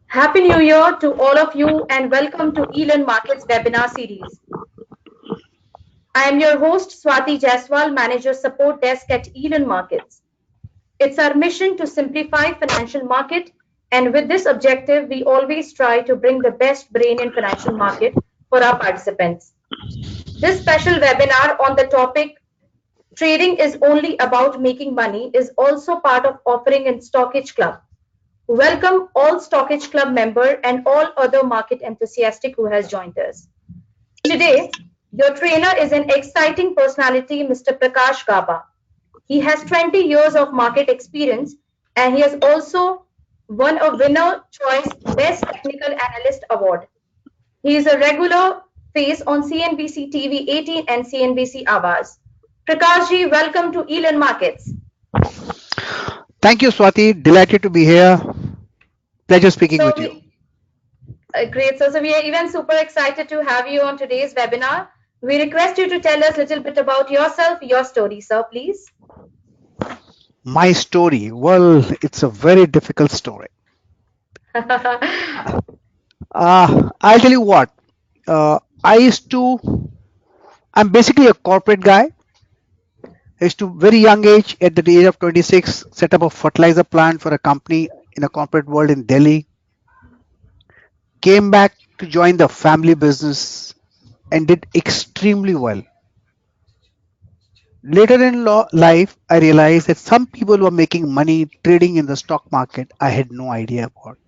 Happy New Year to all of you and welcome to Elon Markets webinar series. I am your host Swati Jaiswal, Manager Support Desk at Elon Markets. It's our mission to simplify financial market, and with this objective we always try to bring the best brain in financial market for our participants. This special webinar on the topic trading is only about making money is also part of offering in Stockage Club. Welcome all Stockage Club member and all other market enthusiastic who has joined us. Today, your trainer is an exciting personality, Mr. Prakash Gaba. He has 20 years of market experience and he has also won a Winner Choice Best Technical Analyst Award. He is a regular face on CNBC TV 18 and CNBC Awaaz. Prakash ji, welcome to Elon Markets. Thank you, Swati. Delighted to be here. Pleasure speaking So with you. great. So we are even super excited to have you on today's webinar. We request you to tell us a little bit about yourself, your story, sir, please. My story, well, it's a very difficult story. I'll tell you what. I used to, I'm basically a corporate guy. I used to, very young age, at the age of 26, set up a fertilizer plant for a company in a corporate world in Delhi. Came back to join the family business and did extremely well. Later in life, I realized that some people were making money trading in the stock market I had no idea about.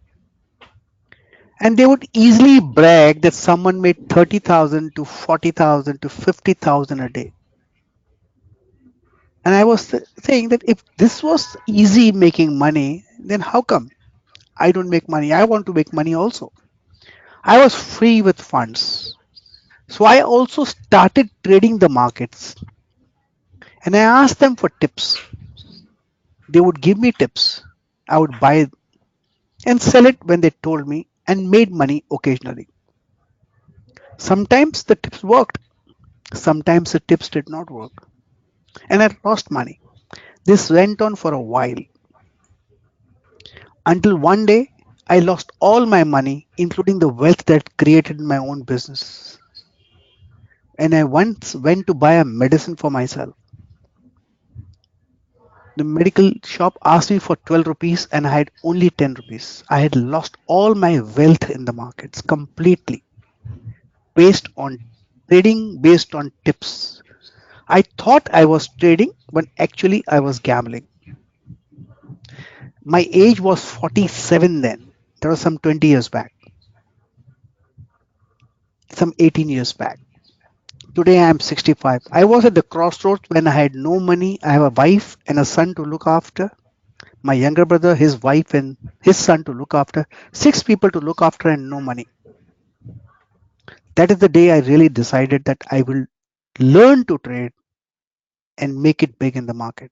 And they would easily brag that someone made 30,000 to 40,000 to 50,000 a day. And I was saying that if this was easy making money, then how come I don't make money? I want to make money also. I was free with funds. So I also started trading the markets and I asked them for tips. They would give me tips. I would buy and sell it when they told me and made money occasionally. Sometimes the tips worked, sometimes the tips did not work, and I lost money. This went on for a while until one day I lost all my money, including the wealth that created in my own business. And I once went to buy a medicine for myself. The medical shop asked me for 12 rupees and I had only 10 rupees. I had lost all my wealth in the markets completely based on trading based on tips. I thought I was trading when actually I was gambling. My age was 47 then. That was some 20 years back, some 18 years back. Today I am 65. I was at the crossroads when I had no money. I have a wife and a son to look after. My younger brother, his wife, and his son to look after. Six people to look after and no money. That is the day I really decided that I will learn to trade and make it big in the market.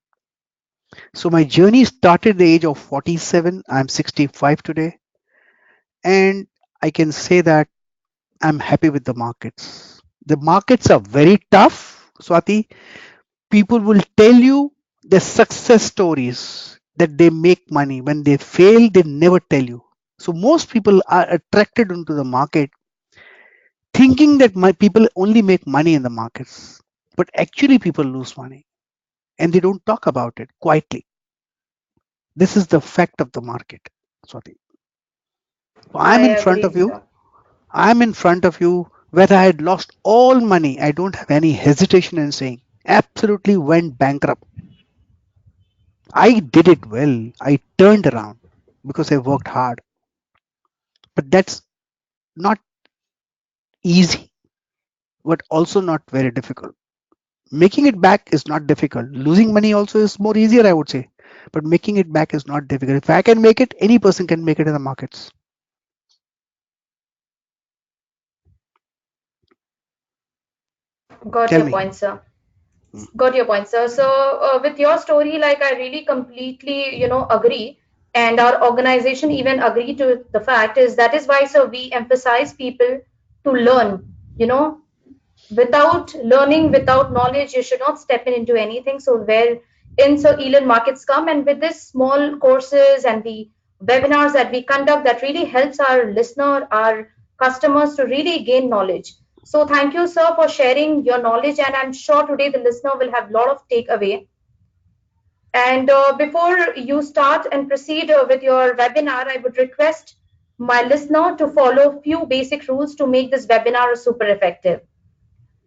So my journey started at the age of 47. I'm 65 today. And I can say that I'm happy with the markets. The markets are very tough, Swati. People will tell you the success stories that they make money. When they fail, they never tell you. So most people are attracted into the market thinking that my people only make money in the markets. But actually people lose money and they don't talk about it quietly. This is the fact of the market, Swati. So I I'm in front agree, of you. sir. I'm in front of you. Whether I had lost all money, I don't have any hesitation in saying absolutely went bankrupt. I did it well. I turned around because I worked hard. But that's not easy, but also not very difficult. Making it back is not difficult. Losing money also is more easier, I would say. But making it back is not difficult. If I can make it, any person can make it in the markets. Got Tell your me. point, sir. Hmm. Got your point, sir. So, with your story, like I really completely, agree, and our organization even agree to the fact is that is why, so we emphasize people to learn. You know, without learning, without knowledge, you should not step in into anything. So, where in so Elon markets come, and with this small courses and the webinars that we conduct that really helps our listener, our customers to really gain knowledge. So thank you, sir, for sharing your knowledge, and I'm sure today the listener will have a lot of takeaway. And before you start and proceed with your webinar, I would request my listener to follow few basic rules to make this webinar super effective.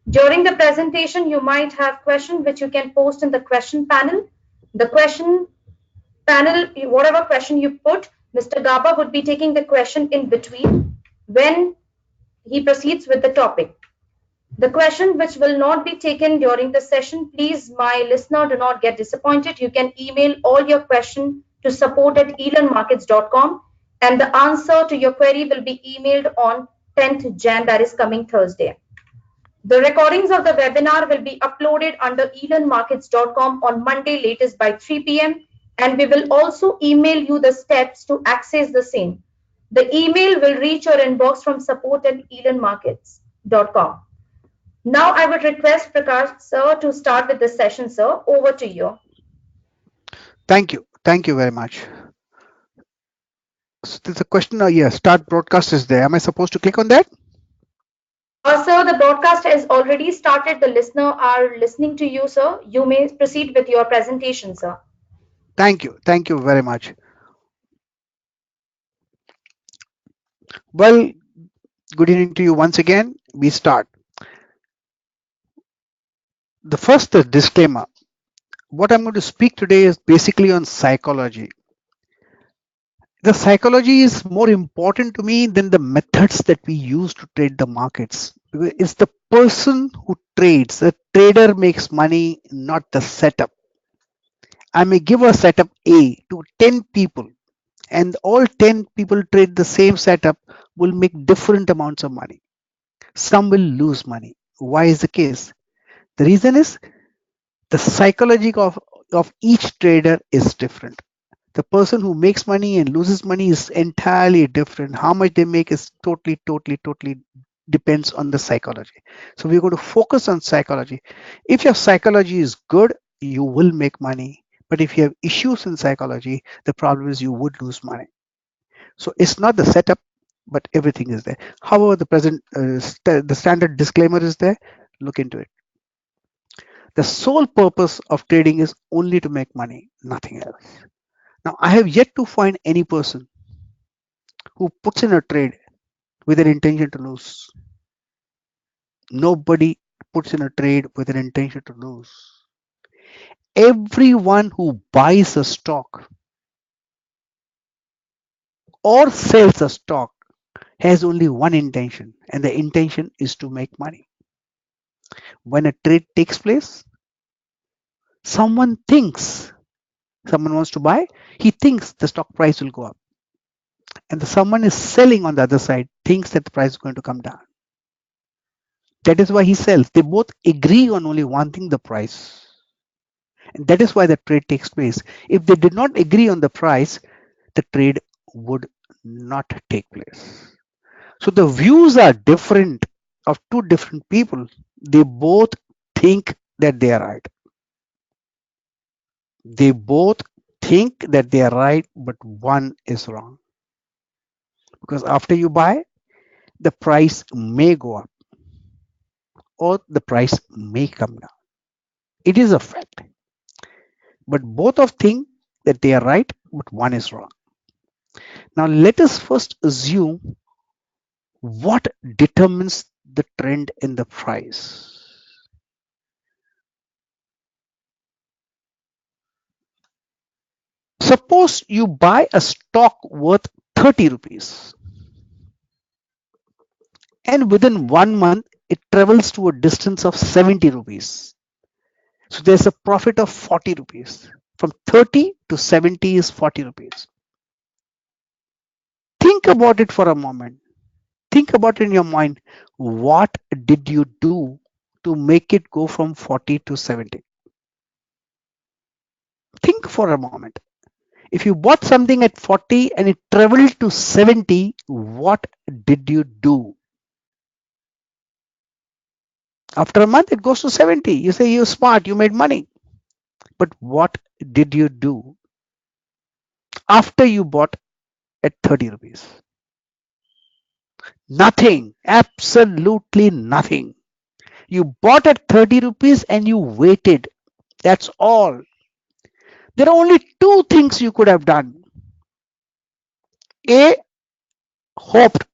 During the presentation, you might have questions which you can post in the question panel. The question panel, whatever question you put, Mr. Gaba would be taking the question in between when he proceeds with the topic. The question which will not be taken during the session, please, my listener, do not get disappointed. You can email all your question to support@elanmarkets.com, and the answer to your query will be emailed on 10th Jan, that is coming Thursday. The recordings of the webinar will be uploaded under elanmarkets.com on Monday latest by 3 p.m. and we will also email you the steps to access the same. The email will reach your inbox from support@elanmarkets.com. Now I would request Prakash sir to start with the session, sir. Over to you. Thank you. Thank you very much. So there's a question. Yeah, start broadcast is there. Am I supposed to click on that? Sir, the broadcast has already started. The listener are listening to you, sir. You may proceed with your presentation, sir. Thank you. Thank you very much. Well, good evening to you once again. We start. The first disclaimer. What I'm going to speak today is basically on psychology. The psychology is more important to me than the methods that we use to trade the markets. Because it's the person who trades. The trader makes money, not the setup. I may give a setup A to 10 people, and all 10 people trade the same setup will make different amounts of money. Some will lose money. Why is the case? The reason is the psychology of each trader is different. The person who makes money and loses money is entirely different. How much they make is totally depends on the psychology. So we're going to focus on psychology. If your psychology is good, you will make money. But if you have issues in psychology, the problem is you would lose money. So it's not the setup, but everything is there. However, the standard disclaimer is there. Look into it. The sole purpose of trading is only to make money, nothing else. Now, I have yet to find any person who puts in a trade with an intention to lose. Nobody puts in a trade with an intention to lose. Everyone who buys a stock or sells a stock has only one intention, and the intention is to make money. When a trade takes place, someone thinks, someone wants to buy, he thinks the stock price will go up. And someone is selling on the other side, thinks that the price is going to come down. That is why he sells. They both agree on only one thing, the price. And that is why the trade takes place. If they did not agree on the price, the trade would not take place. So the views are different of two different people. They both think that they are right. They both think that they are right, but one is wrong. Because after you buy, the price may go up or the price may come down. It is a fact. But both of think that they are right, but one is wrong. Now let us first assume what determines the trend in the price. Suppose you buy a stock worth 30 rupees and within 1 month it travels to a distance of 70 rupees. So there's a profit of 40 rupees. From 30 to 70 is 40 rupees. Think about it for a moment. Think about it in your mind. What did you do to make it go from 40 to 70? Think for a moment. If you bought something at 40 and it traveled to 70, what did you do? After a month, it goes to 70. You say you're smart, you made money. But what did you do after you bought? at 30 rupees. Nothing, absolutely nothing. You bought at 30 rupees and you waited. That's all. There are only two things you could have done. A, hoped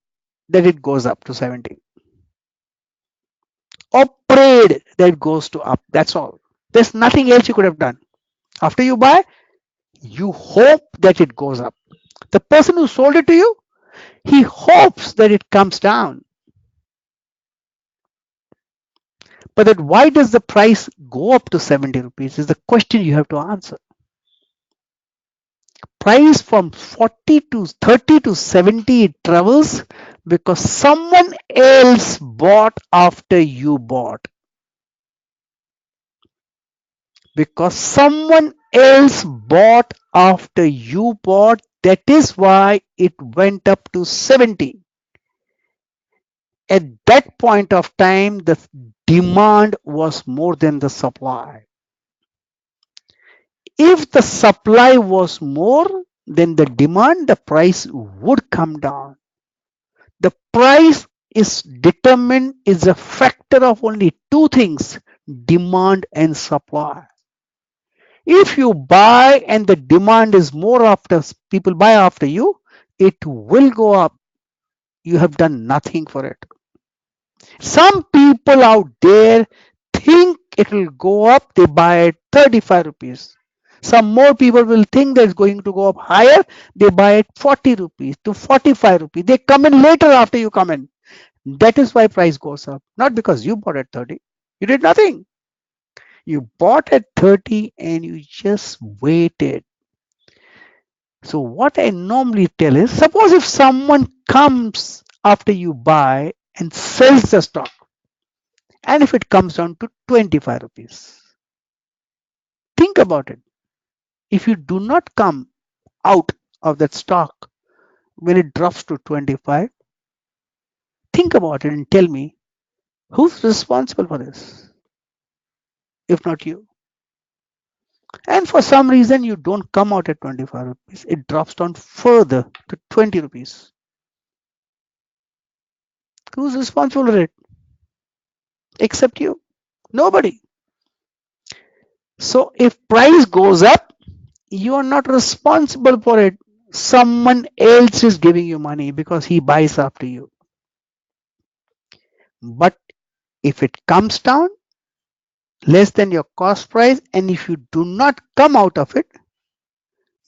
that it goes up to 70, or prayed that it goes to up. That's all. There's nothing else you could have done. After you buy, you hope that it goes up. The person who sold it to you, he hopes that it comes down. But then why does the price go up to 70 rupees is the question you have to answer. Price from 40 to 30 to 70 it travels because someone else bought after you bought. Because someone else bought after you bought, that is why it went up to 70. At that point of time, the demand was more than the supply. If the supply was more than the demand, the price would come down. The price is determined is a factor of only two things, demand and supply. If you buy and the demand is more after people buy after you, it will go up. You have done nothing for it. Some people out there think it will go up, they buy at 35 rupees. Some more people will think that it's going to go up higher, they buy at 40 rupees to 45 rupees. They come in later after you come in. That is why price goes up. Not because you bought at 30. You did nothing. You bought at 30 and you just waited. So what I normally tell is, suppose if someone comes after you buy and sells the stock, and if it comes down to 25 rupees, think about it. If you do not come out of that stock when it drops to 25, think about it and tell me who's responsible for this, if not you. And for some reason you don't come out at 25 rupees, it drops down further to 20 rupees. Who's responsible for it except you? Nobody. So if price goes up, you are not responsible for it. Someone else is giving you money because he buys after you. But if it comes down less than your cost price, and if you do not come out of it,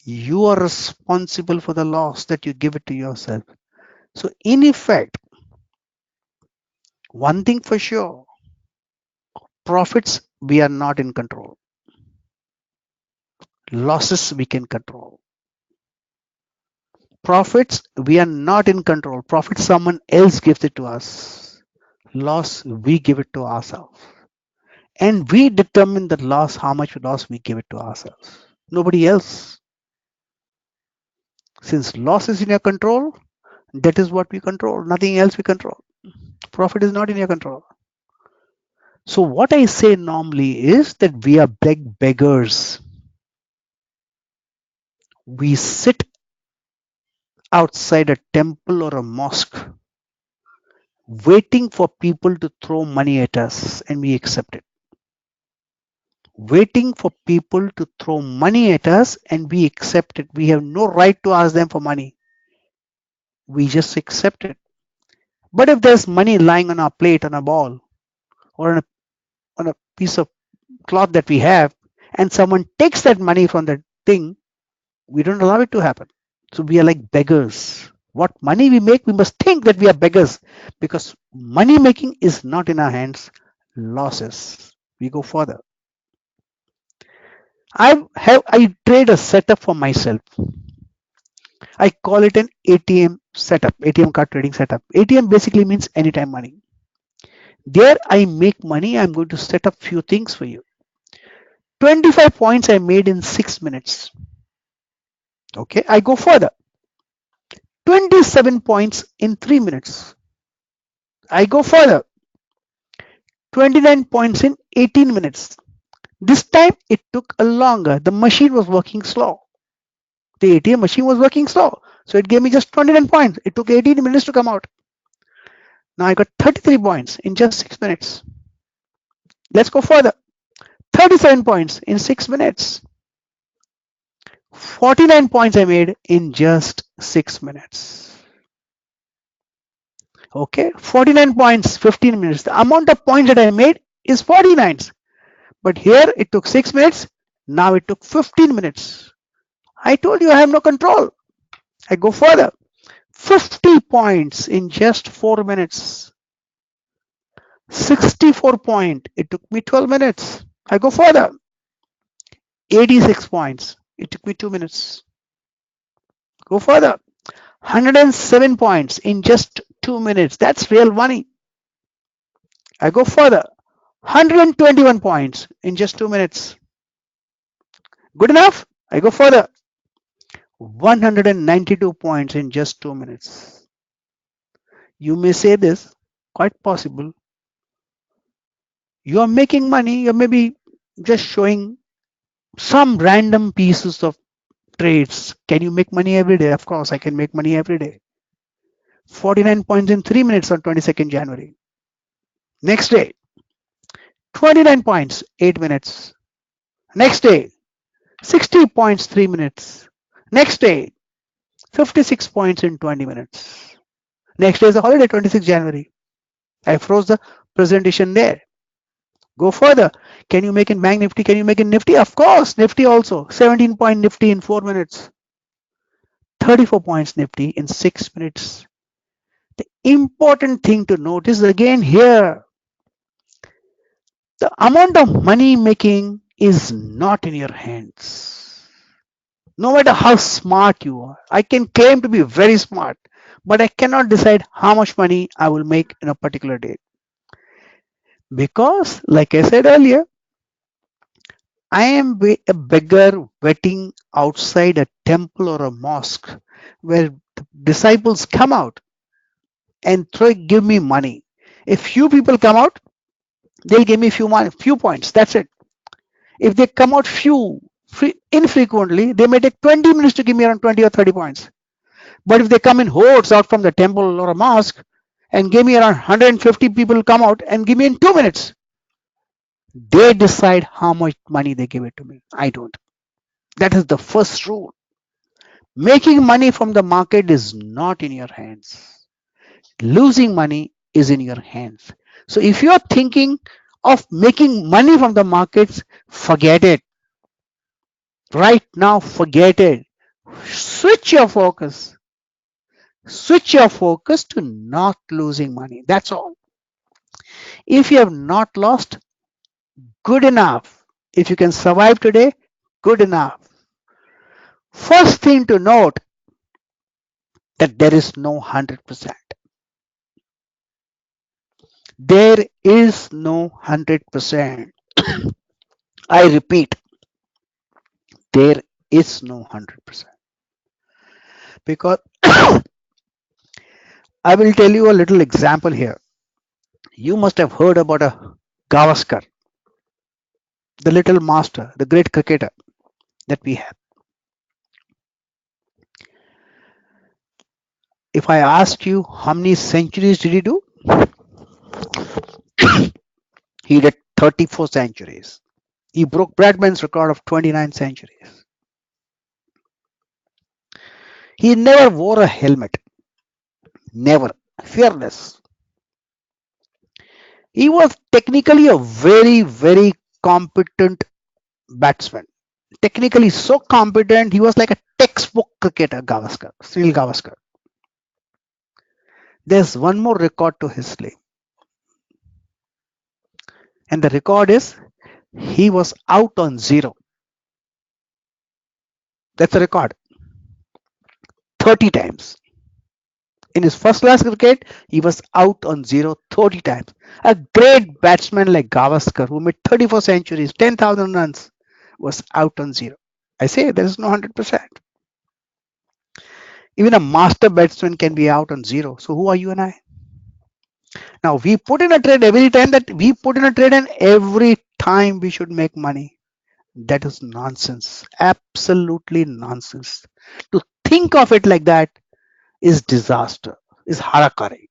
you are responsible for the loss that you give it to yourself. So in effect, one thing for sure, profits we are not in control. Losses we can control. Profits we are not in control. Profit someone else gives it to us. Loss we give it to ourselves. And we determine the loss, how much loss we give it to ourselves. Nobody else. Since loss is in your control, that is what we control. Nothing else we control. Profit is not in your control. So what I say normally is that we are beggars. We sit outside a temple or a mosque waiting for people to throw money at us and we accept it. Waiting for people to throw money at us and we accept it. We have no right to ask them for money. We just accept it. But if there's money lying on our plate, on a ball, or on a piece of cloth that we have, and someone takes that money from that thing, we don't allow it to happen. So we are like beggars. What money we make, we must think that we are beggars because money making is not in our hands. Losses. We go further. I trade a setup for myself. I call it an ATM setup, ATM card trading setup. ATM basically means anytime money. There I make money. I'm going to set up few things for you. 25 points I made in 6 minutes. Okay, I go further. 27 points in 3 minutes. I go further. 29 points in 18 minutes. This time it took a longer. The machine was working slow. The ATM machine was working slow. So it gave me just 29 points. It took 18 minutes to come out. Now I got 33 points in just 6 minutes. Let's go further. 37 points in 6 minutes. 49 points I made in just 6 minutes. Okay, 49 points, 15 minutes. The amount of points that I made is 49. But here it took 6 minutes. Now it took 15 minutes. I told you I have no control. I go further. 50 points in just 4 minutes. 64 point. It took me 12 minutes. I go further. 86 points. It took me 2 minutes. Go further. 107 points in just 2 minutes. That's real money. I go further. 121 points in just 2 minutes. Good enough? I go further. 192 points in just 2 minutes. You may say this, quite possible. You are making money, you're maybe just showing some random pieces of trades. Can you make money every day? Of course, I can make money every day. 49 points in 3 minutes on 22nd January. Next day, 29 points, 8 minutes. Next day, 60 points, 3 minutes. Next day, 56 points in 20 minutes. Next day is a holiday, 26th January. I froze the presentation there. Go further. Can you make in Bank Nifty? Can you make in Nifty? Of course, Nifty also. 17 point Nifty in 4 minutes. 34 points Nifty in 6 minutes. The important thing to note is again here, the amount of money making is not in your hands. No matter how smart you are, I can claim to be very smart, but I cannot decide how much money I will make in a particular day. Because, like I said earlier, I am a beggar waiting outside a temple or a mosque where the disciples come out and give me money. If few people come out, they'll give me few points. That's it. If they come out infrequently, they may take 20 minutes to give me around 20 or 30 points. But if they come in hordes out from the temple or a mosque and give me around 150 people come out and give me in 2 minutes, they decide how much money they give it to me. I don't. That is the first rule. Making money from the market is not in your hands. Losing money is in your hands. So if you're thinking of making money from the markets, forget it. Right now, forget it. Switch your focus. Switch your focus to not losing money. That's all. If you have not lost, good enough. If you can survive today, good enough. First thing to note that there is no 100%. There is no 100%. I repeat, there is no 100%. Because I will tell you a little example here. You must have heard about a Gavaskar, the little master, the great cricketer that we have. If I asked you how many centuries did he do, he did 34 centuries. He broke Bradman's record of 29 centuries. He never wore a helmet. Never. Fearless. He was technically a very, very competent batsman. Technically so competent, he was like a textbook cricketer, Gavaskar, Sunil Gavaskar. There's one more record to his name, and the record is he was out on zero. That's a record. 30 times. In his first class cricket, he was out on zero 30 times. A great batsman like Gavaskar, who made 34 centuries, 10,000 runs, was out on zero. I say there is no 100%. Even a master batsman can be out on zero. So who are you and I? Now we put in a trade every time that we put in a trade, and every time we should make money. That is nonsense. Absolutely nonsense. To think of it like that is disaster, is harakari.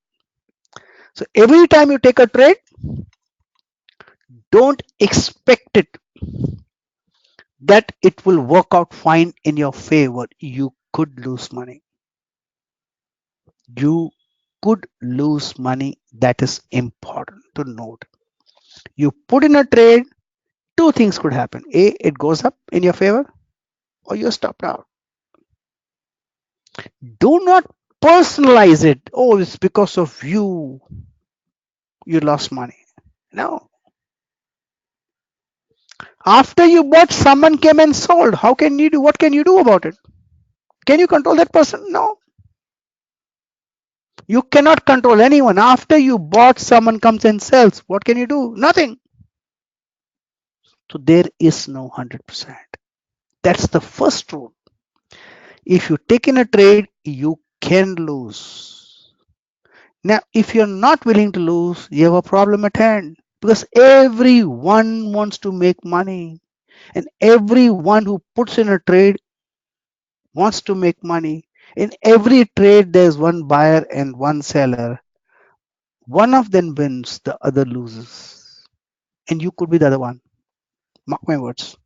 So every time you take a trade, don't expect it that it will work out fine in your favor. You could lose money. You could lose money. That is important to note. You put in a trade, two things could happen. A, it goes up in your favor, or you're stopped out. Do not personalize it. Oh, it's because of you, you lost money. No. After you bought, someone came and sold. How can you do? What can you do about it? Can you control that person? No. You cannot control anyone. After you bought, someone comes and sells. What can you do? Nothing. So there is no 100%. That's the first rule. If you take in a trade, you can lose. Now, if you're not willing to lose, you have a problem at hand because everyone wants to make money and everyone who puts in a trade wants to make money. In every trade, there's one buyer and one seller. One of them wins, the other loses. And you could be the other one. Mark my words.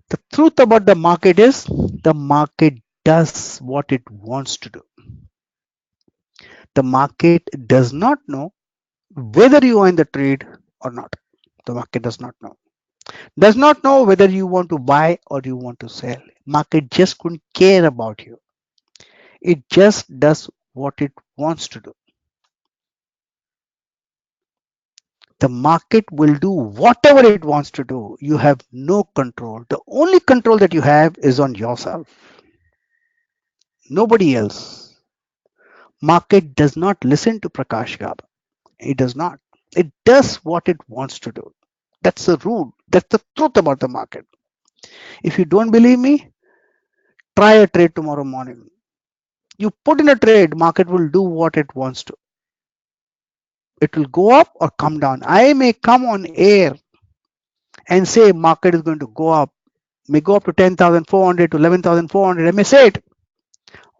The truth about the market is the market does what it wants to do. The market does not know whether you are in the trade or not. The market does not know. Does not know whether you want to buy or you want to sell. Market just couldn't care about you. It just does what it wants to do. The market will do whatever it wants to do. You have no control. The only control that you have is on yourself, nobody else. Market does not listen to Prakash Gaba. It does not. It does what it wants to do. That's the rule. That's the truth about the market. If you don't believe me, try a trade tomorrow morning. You put in a trade, market will do what it wants to. It will go up or come down. I may come on air and say market is going to go up, may go up to 10,400 to 11,400. I may say it.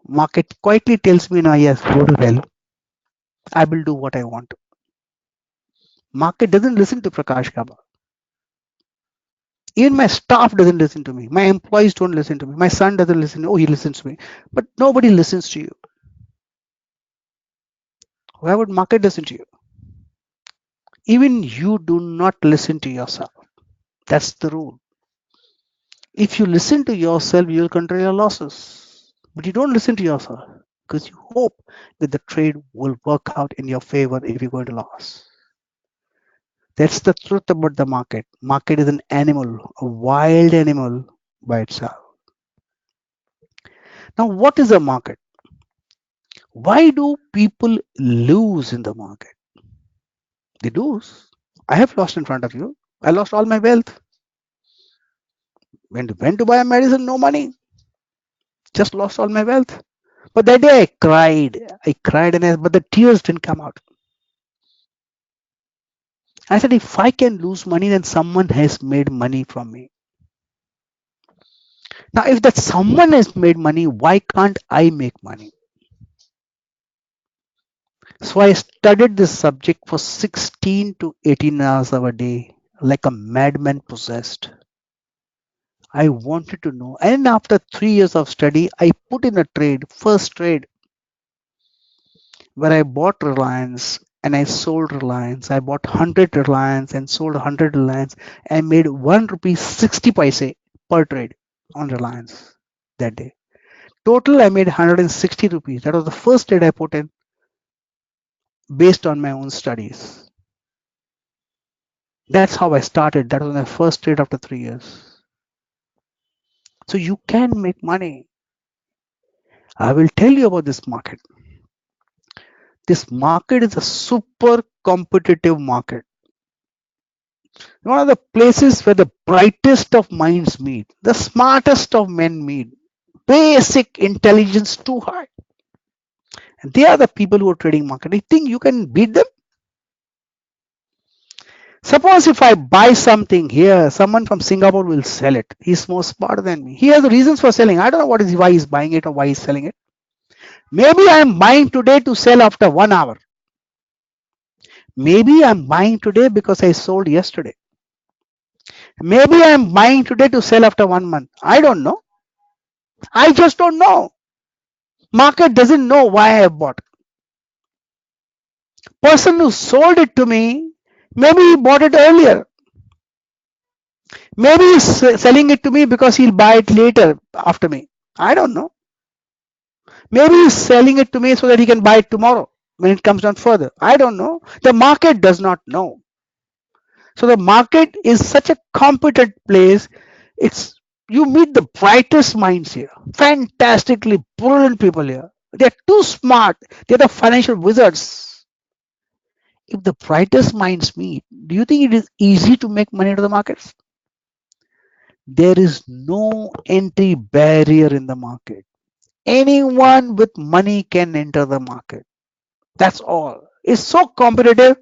Market quietly tells me, now, yes, go to hell. I will do what I want to. Market doesn't listen to Prakash Gaba. Even my staff doesn't listen to me. My employees don't listen to me. My son doesn't listen. Oh, he listens to me. But nobody listens to you. Why would market listen to you? Even you do not listen to yourself. That's the rule. If you listen to yourself, you'll control your losses. But you don't listen to yourself because you hope that the trade will work out in your favor if you're going to lose. That's the truth about the market. Market is an animal, a wild animal by itself. Now, what is a market? Why do people lose in the market? They lose. I have lost in front of you. I lost all my wealth. Went to buy a medicine, no money. Just lost all my wealth. But that day I cried. I cried but the tears didn't come out. I said, if I can lose money, then someone has made money from me. Now, if that someone has made money, why can't I make money? So I studied this subject for 16 to 18 hours of a day, like a madman possessed. I wanted to know. And after 3 years of study, I put in a trade, first trade, where I bought Reliance and I sold Reliance. I bought 100 Reliance and sold 100 Reliance. I made 1 rupee 60 paise per trade on Reliance that day. Total, I made 160 rupees. That was the first trade I put in based on my own studies. That's how I started. That was my first trade after 3 years. So you can make money. I will tell you about this market. This market is a super competitive market. One of the places where the brightest of minds meet, the smartest of men meet, basic intelligence too high. And they are the people who are trading market. You think you can beat them? Suppose if I buy something here, someone from Singapore will sell it. He's more smarter than me. He has the reasons for selling. I don't know why he's buying it or why he's selling it. Maybe I'm buying today to sell after 1 hour. Maybe I'm buying today because I sold yesterday. Maybe I'm buying today to sell after 1 month. I don't know. I just don't know. Market doesn't know why I bought. Person who sold it to me, maybe he bought it earlier. Maybe he's selling it to me because he'll buy it later after me. I don't know. Maybe he's selling it to me so that he can buy it tomorrow when it comes down further. I don't know. The market does not know. So the market is such a competent place. It's you meet the brightest minds here, fantastically brilliant people here. They're too smart. They're the financial wizards. If the brightest minds meet, do you think it is easy to make money into the markets? There is no entry barrier in the market. Anyone with money can enter the market. That's all. It's so competitive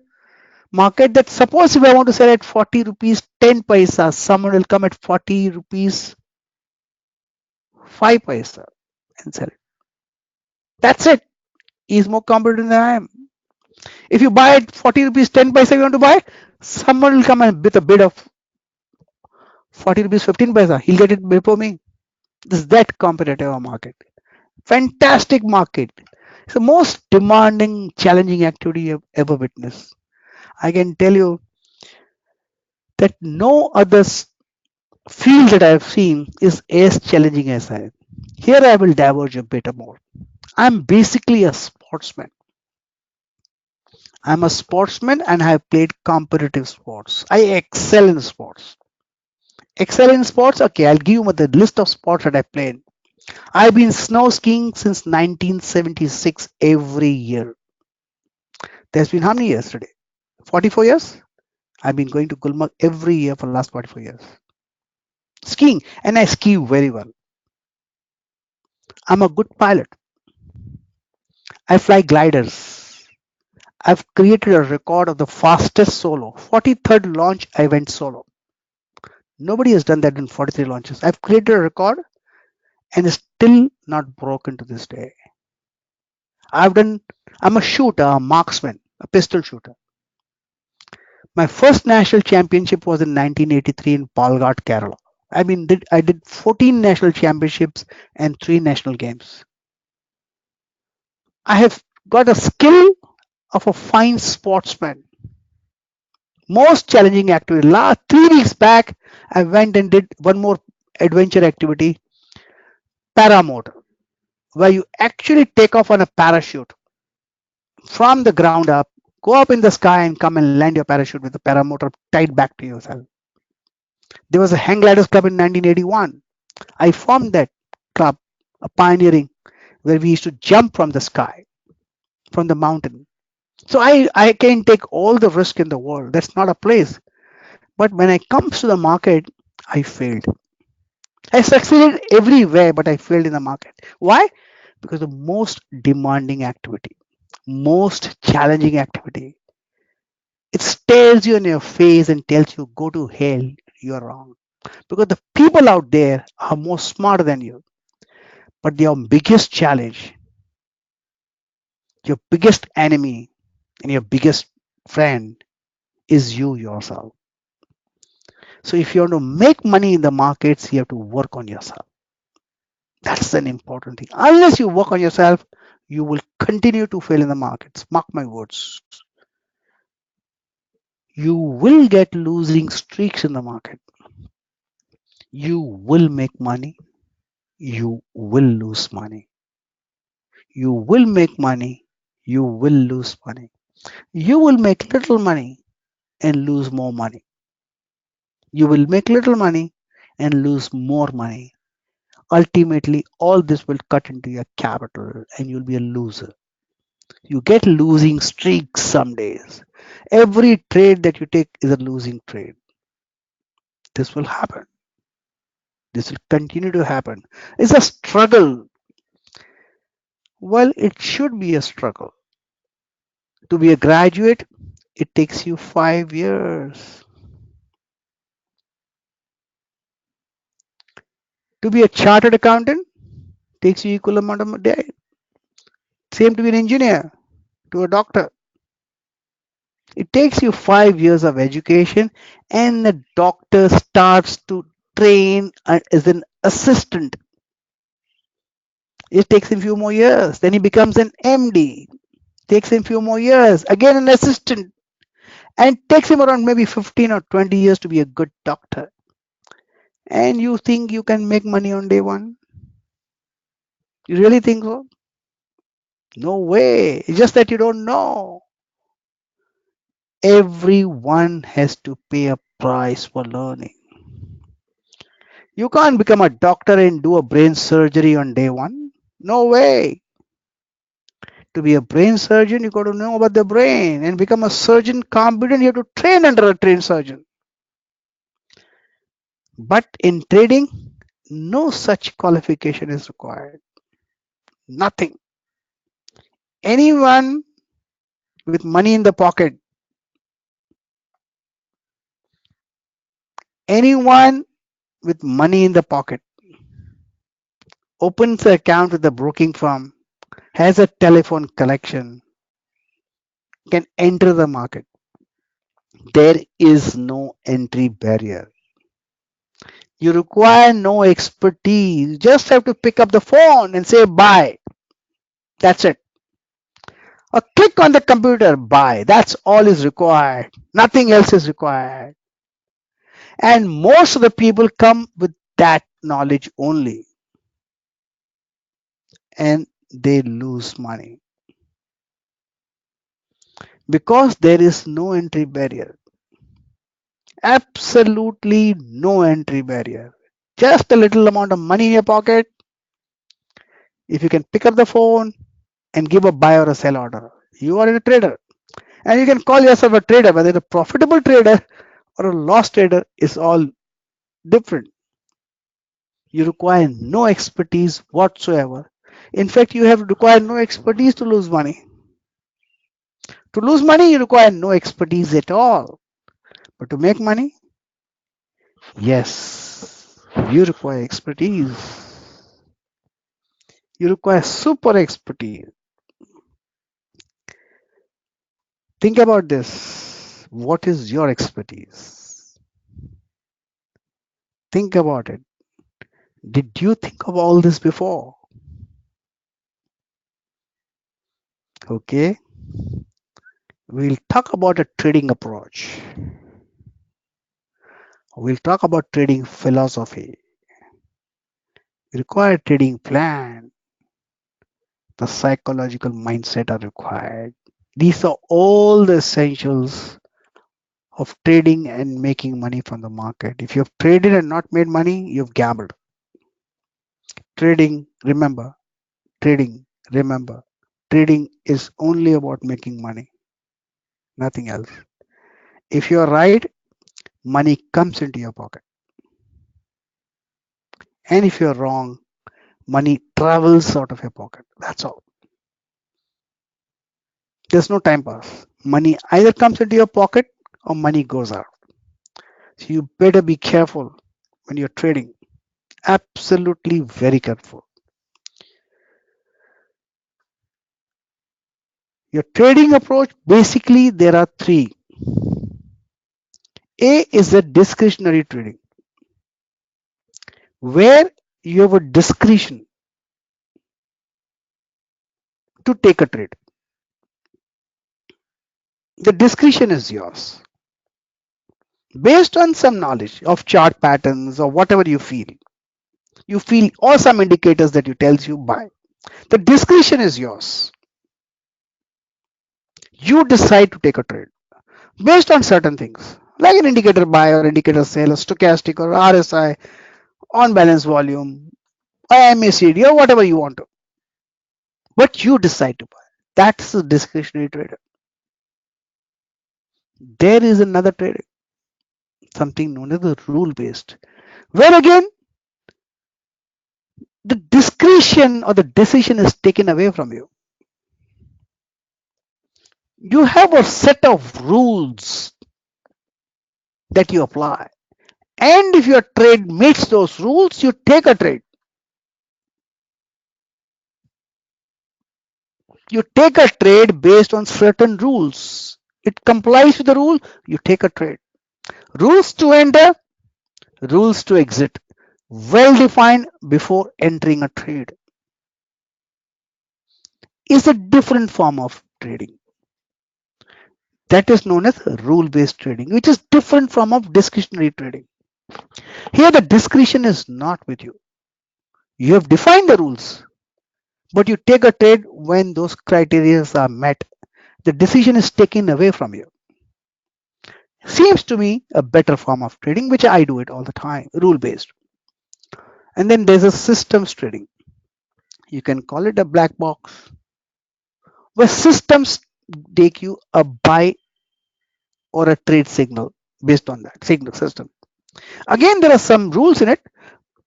market that suppose if I want to sell at 40 rupees 10 paisa, someone will come at 40 rupees 5 paisa and sell it. That's it. He's more competitive than I am. If you buy at 40 rupees 10 paisa, you want to buy, someone will come and with a bid of 40 rupees 15 paisa. He'll get it before me. This is that competitive a market. Fantastic market. It's the most demanding, challenging activity you've ever witnessed. I can tell you that no other field that I've seen is as challenging as I am. Here I will diverge a bit more. I'm basically a sportsman. I'm a sportsman and I have played competitive sports. I excel in sports. Excel in sports? Okay, I'll give you the list of sports that I played. I've been snow skiing since 1976 every year. There's been how many years today? 44 years? I've been going to Gulmarg every year for the last 44 years. Skiing, and I ski very well. I'm a good pilot. I fly gliders. I've created a record of the fastest solo. 43rd launch, I went solo. Nobody has done that in 43 launches. I've created a record and it's still not broken to this day. I've done, I'm a shooter, a marksman, a pistol shooter. My first national championship was in 1983 in Palghat, Kerala. I did 14 national championships and 3 national games. I have got a skill of a fine sportsman. Most challenging activity. Last 3 weeks back, I went and did one more adventure activity, paramotor, where you actually take off on a parachute from the ground up, go up in the sky and come and land your parachute with the paramotor tied back to yourself. There was a hang gliders club in 1981. I formed that club, a pioneering, where we used to jump from the sky, from the mountain. So I can take all the risk in the world. That's not a place. But when it comes to the market, I failed. I succeeded everywhere, but I failed in the market. Why? Because the most demanding activity, most challenging activity, it stares you in your face and tells you, go to hell, you're wrong. Because the people out there are more smarter than you. But your biggest challenge, your biggest enemy, and your biggest friend is you yourself. So if you want to make money in the markets, you have to work on yourself. That's an important thing. Unless you work on yourself, you will continue to fail in the markets. Mark my words. You will get losing streaks in the market. You will make money. You will lose money. You will make money. You will lose money. You will make little money and lose more money. You will make little money and lose more money. Ultimately, all this will cut into your capital and you'll be a loser. You get losing streaks some days. Every trade that you take is a losing trade. This will happen. This will continue to happen. It's a struggle. Well, it should be a struggle. To be a graduate, it takes you 5 years. To be a chartered accountant, takes you equal amount of day. Same to be an engineer, to a doctor. It takes you 5 years of education, and the doctor starts to train as an assistant. It takes him a few more years. Then he becomes an MD. Takes him a few more years. Again, an assistant. And takes him around maybe 15 or 20 years to be a good doctor. And you think you can make money on day one? You really think so? No way. It's just that you don't know. Everyone has to pay a price for learning. You can't become a doctor and do a brain surgery on day one. No way. To be a brain surgeon, you got to know about the brain and become a surgeon competent. You have to train under a trained surgeon. But in trading, no such qualification is required. Nothing. Anyone with money in the pocket, anyone with money in the pocket opens an account with a broking firm, has a telephone collection, can enter the market. There is no entry barrier. You require no expertise. You just have to pick up the phone and say buy. That's it. Or click on the computer, buy. That's all is required. Nothing else is required. And most of the people come with that knowledge only, and they lose money because there is no entry barrier. Absolutely no entry barrier. Just a little amount of money in your pocket. If you can pick up the phone and give a buy or a sell order, you are a trader. And you can call yourself a trader, whether a profitable trader or a loss trader is all different. You require no expertise whatsoever. In fact, you have required no expertise to lose money. To lose money, you require no expertise at all. But to make money, yes, you require expertise. You require super expertise. Think about this. What is your expertise? Think about it. Did you think of all this before? Okay, we'll talk about a trading approach. We'll talk about trading philosophy. You require a trading plan. The psychological mindset are required. These are all the essentials of trading and making money from the market. If you've traded and not made money, you've gambled. Trading, remember, trading, remember, trading is only about making money, nothing else. If you're right, money comes into your pocket. And if you're wrong, money travels out of your pocket. That's all. There's no time pass. Money either comes into your pocket or money goes out. So you better be careful when you're trading. Absolutely very careful. Your trading approach, basically, there are three. A is a discretionary trading, where you have a discretion to take a trade. The discretion is yours based on some knowledge of chart patterns or whatever you feel. You feel or some indicators that you tells you buy. The discretion is yours. You decide to take a trade based on certain things like an indicator buy or indicator sell, a stochastic or RSI, on balance volume, MACD or whatever you want to. But you decide to buy. That's a discretionary trader. There is another trading, something known as the rule based, where again the discretion or the decision is taken away from you. You have a set of rules that you apply. And if your trade meets those rules, you take a trade. You take a trade based on certain rules. It complies with the rule, you take a trade. Rules to enter, rules to exit. Well defined before entering a trade is a different form of trading. That is known as rule based trading, which is different from of discretionary trading. Here the discretion is not with you. You have defined the rules, but you take a trade when those criteria are met. The decision is taken away from you. Seems to me a better form of trading, which I do it all the time, rule based. And then there's a systems trading. You can call it a black box, where systems take you a buy or a trade signal based on that signal system. Again, there are some rules in it.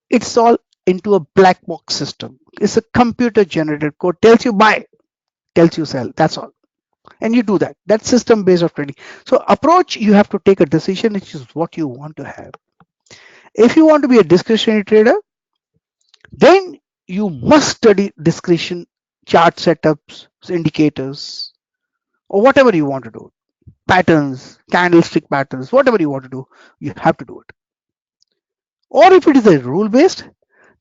It's all into a black box system. It's a computer generated code, tells you buy, tells you sell. That's all. And you do that. That's system based of trading. So approach, you have to take a decision, which is what you want to have. If you want to be a discretionary trader, then you must study discretion chart setups, indicators, or whatever you want to do. Patterns, candlestick patterns, whatever you want to do, you have to do it. Or if it is a rule based,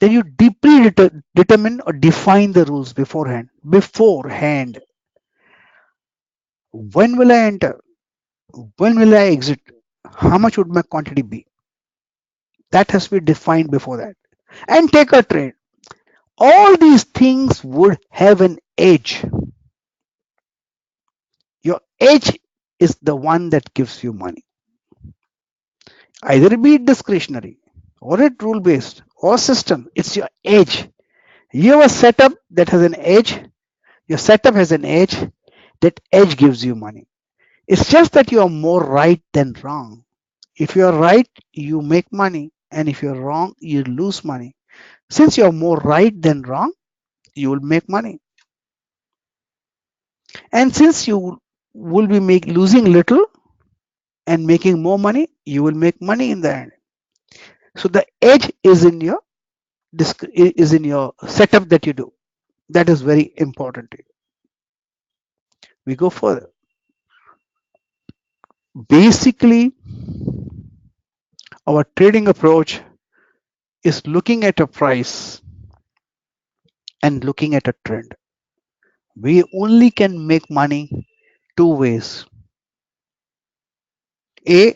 then you deeply determine or define the rules beforehand. Beforehand, when will I enter? When will I exit? How much would my quantity be? That has to be defined before that. And take a trade. All these things would have an edge. Your edge is the one that gives you money. Either be it discretionary or it rule based or system, it's your edge. You have a setup that has an edge. Your setup has an edge. That edge gives you money. It's just that you are more right than wrong. If you are right, you make money. And if you're wrong, you lose money. Since you're more right than wrong, you will make money. And since you will be losing little and making more money, you will make money in the end. So the edge is in your setup that you do. That is very important to you. We go further. Basically, our trading approach is looking at a price and looking at a trend. We only can make money two ways. A,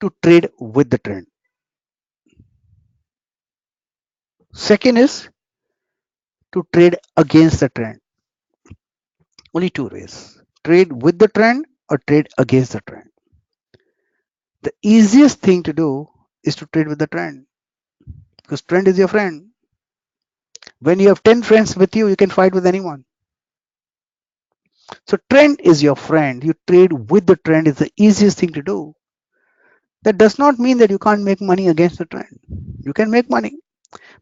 to trade with the trend. Second is to trade against the trend. Only two ways. Trade with the trend or trade against the trend. The easiest thing to do is to trade with the trend because trend is your friend. When you have 10 friends with you, you can fight with anyone. So trend is your friend. You trade with the trend is the easiest thing to do. That does not mean that you can't make money against the trend. You can make money.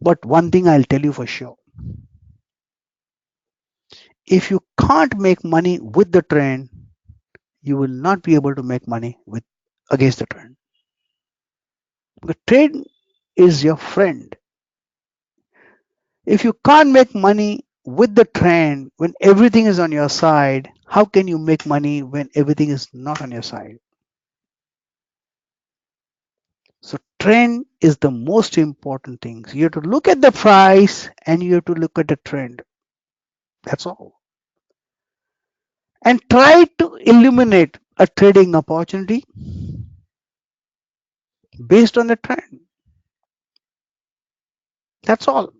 But one thing I'll tell you for sure. If you can't make money with the trend, you will not be able to make money with against the trend. The trend is your friend. If you can't make money with the trend when everything is on your side, how can you make money when everything is not on your side? So trend is the most important thing. So you have to look at the price and you have to look at the trend. That's all. And try to eliminate a trading opportunity based on the trend. That's all.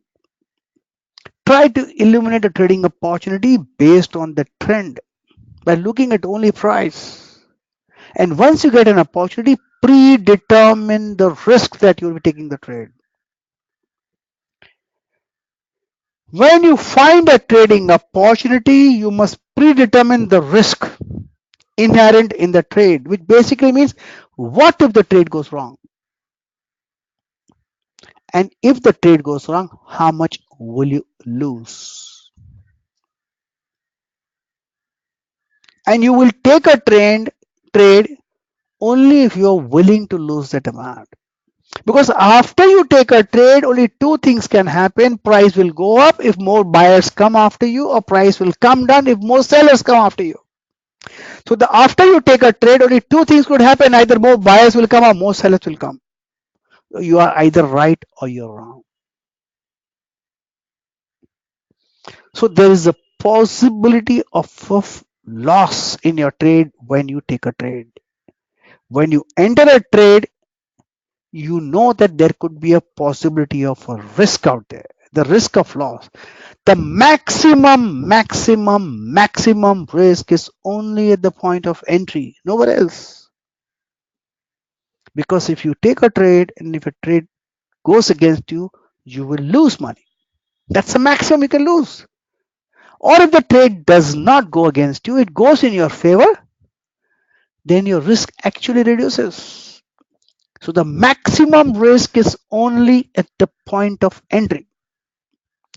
Try to eliminate a trading opportunity based on the trend by looking at only price. And once you get an opportunity, predetermine the risk that you will be taking the trade. When you find a trading opportunity, you must predetermine the risk inherent in the trade, which basically means what if the trade goes wrong? And if the trade goes wrong, how much will you lose? And you will take a trade only if you are willing to lose that amount. Because after you take a trade, only two things can happen. Price will go up if more buyers come after you, or price will come down if more sellers come after you. So the after you take a trade, only two things could happen. Either more buyers will come or more sellers will come. You are either right or you're wrong. So there is a possibility of loss in your trade when you take a trade. When you enter a trade, you know that there could be a possibility of a risk out there, the risk of loss. The maximum risk is only at the point of entry, nowhere else. Because if you take a trade and if a trade goes against you, you will lose money. That's the maximum you can lose. Or if the trade does not go against you, it goes in your favor, then your risk actually reduces. So the maximum risk is only at the point of entry.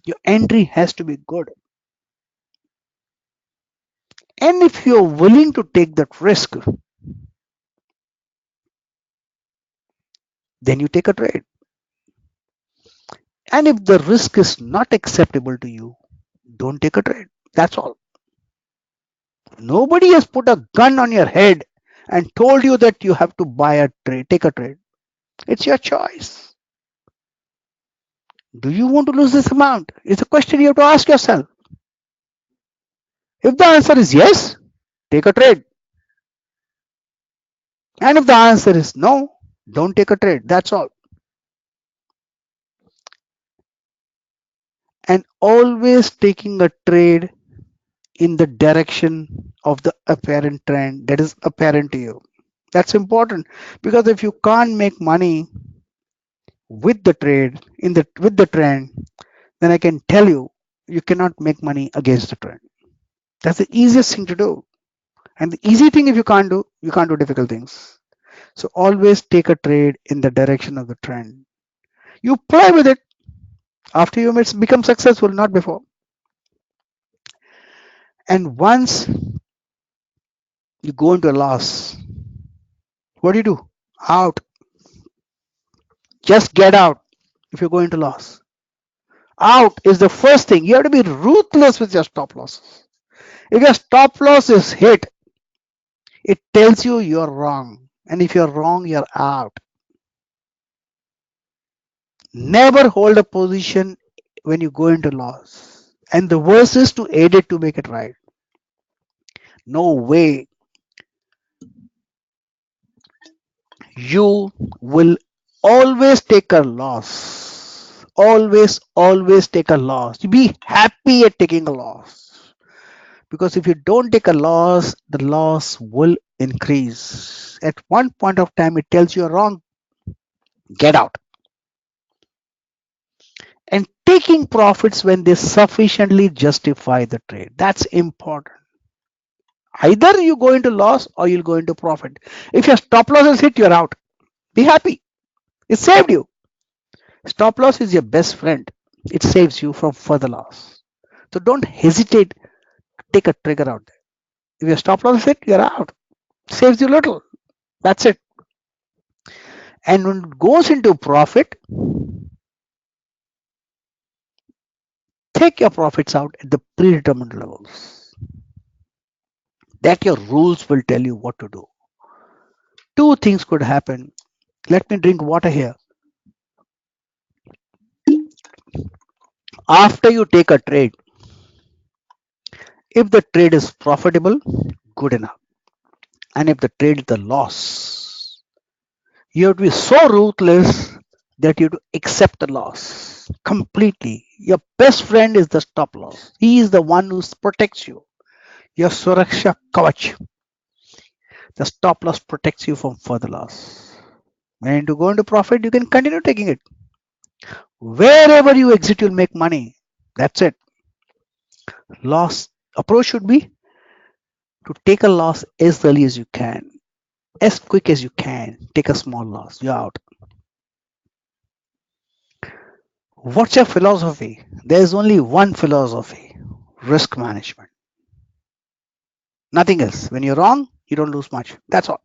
Your entry has to be good. And if you're willing to take that risk, then you take a trade. And if the risk is not acceptable to you, don't take a trade. That's all. Nobody has put a gun on your head and told you that you have to buy a trade, take a trade. It's your choice. Do you want to lose this amount? It's a question you have to ask yourself. If the answer is yes, take a trade. And if the answer is no, don't take a trade. That's all. And always taking a trade in the direction of the apparent trend that is apparent to you. That's important because if you can't make money with the trade in the with the trend, then I can tell you you cannot make money against the trend. That's the easiest thing to do. And the easy thing if you can't do difficult things. So always take a trade in the direction of the trend. You play with it after you become successful, not before. And once you go into a loss, what do? Out. Just get out if you're going to loss. Out is the first thing. You have to be ruthless with your stop losses. If your stop loss is hit, it tells you you're wrong. And if you're wrong, you're out. Never hold a position when you go into loss. And the worst is to aid it to make it right. No way. You will always take a loss. Always take a loss. Be happy at taking a loss. Because if you don't take a loss, the loss will increase. At one point of time, it tells you're wrong. Get out. And taking profits when they sufficiently justify the trade. That's important. Either you go into loss or you'll go into profit. If your stop loss is hit, you're out. Be happy. It saved you. Stop loss is your best friend. It saves you from further loss. So don't hesitate to take a trigger out there. If your stop loss is hit, you're out. Saves you little. That's it. And when it goes into profit, take your profits out at the predetermined levels. That your rules will tell you what to do. Two things could happen. Let me drink water here. After you take a trade, if the trade is profitable, good enough. And if the trade is a loss, you have to be so ruthless that you have to accept the loss completely. Your best friend is the stop loss. He is the one who protects you. Your Suraksha Kavach. The stop loss protects you from further loss. When to go into profit, you can continue taking it. Wherever you exit, you'll make money. That's it. Loss approach should be to take a loss as early as you can, as quick as you can. Take a small loss. You're out. What's your philosophy? There's only one philosophy: risk management. Nothing else. When you're wrong, you don't lose much. That's all.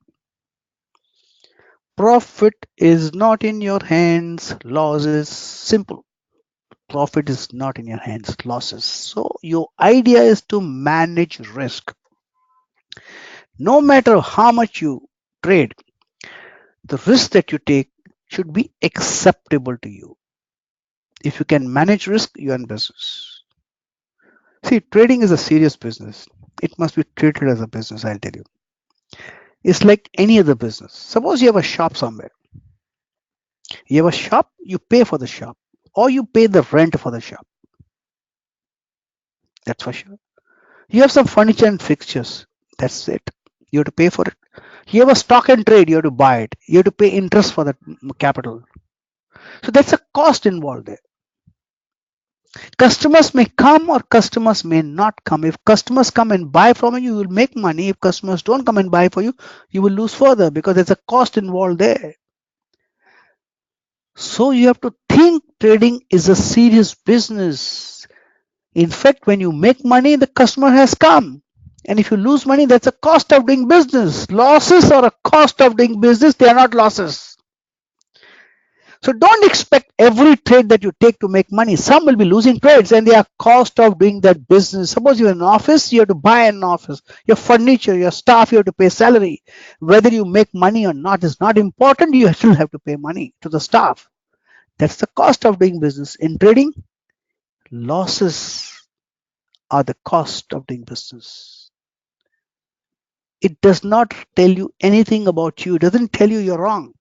Profit is not in your hands, loss is simple. Profit is not in your hands, losses. So your idea is to manage risk. No matter how much you trade, the risk that you take should be acceptable to you. If you can manage risk, you're in business. See, trading is a serious business. It must be treated as a business, I'll tell you. It's like any other business. Suppose you have a shop somewhere. You have a shop, you pay for the shop, or you pay the rent for the shop. That's for sure. You have some furniture and fixtures. That's it. You have to pay for it. You have a stock and trade. You have to buy it. You have to pay interest for that capital. So that's a cost involved there. Customers may come or customers may not come. If customers come and buy from you, you will make money. If customers don't come and buy for you, you will lose further because there's a cost involved there. So you have to think trading is a serious business. In fact, when you make money, the customer has come. And if you lose money, that's a cost of doing business. Losses are a cost of doing business, they are not losses. So don't expect every trade that you take to make money. Some will be losing trades and they are cost of doing that business. Suppose you're in an office, you have to buy an office. Your furniture, your staff, you have to pay salary. Whether you make money or not is not important. You still have to pay money to the staff. That's the cost of doing business. In trading, losses are the cost of doing business. It does not tell you anything about you. It doesn't tell you you're wrong.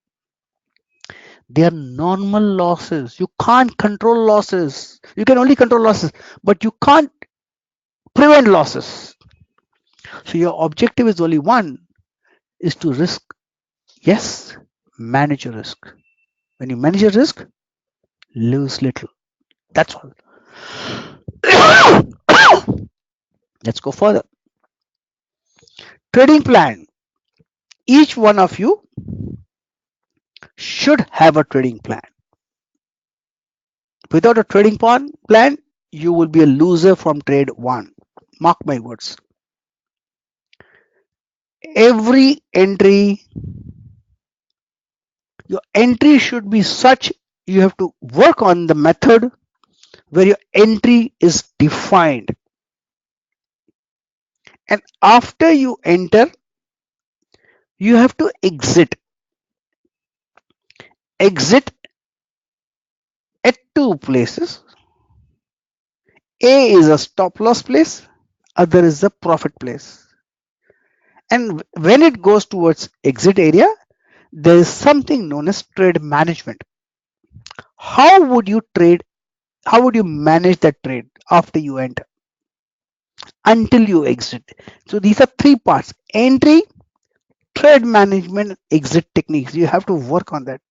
They are normal losses. You can't control losses. You can only control losses, but you can't prevent losses. So your objective is only one, is to risk. Yes, manage your risk. When you manage your risk, lose little. That's all. Let's go further. Trading plan. Each one of you should have a trading plan. Without a trading plan, you will be a loser from trade one. Mark my words. Every entry, your entry should be such, you have to work on the method where your entry is defined. And after you enter, you have to exit. Exit at two places. A is a stop loss place, other is the profit place. And when it goes towards exit area, there is something known as trade management. How would you trade? How would you manage that trade after you enter until you exit? So these are three parts: entry, trade management, exit techniques. You have to work on that.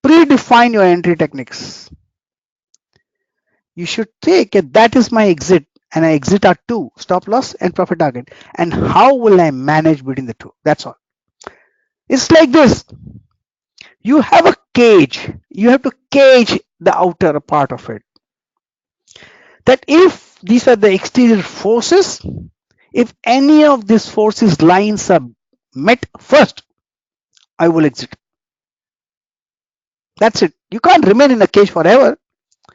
Predefine your entry techniques. You should take that is my exit, and I exit are two: stop loss and profit target. And how will I manage between the two? That's all. It's like this: you have a cage, you have to cage the outer part of it. That if these are the exterior forces, if any of these forces lines are met first, I will exit. That's it. You can't remain in the cage forever.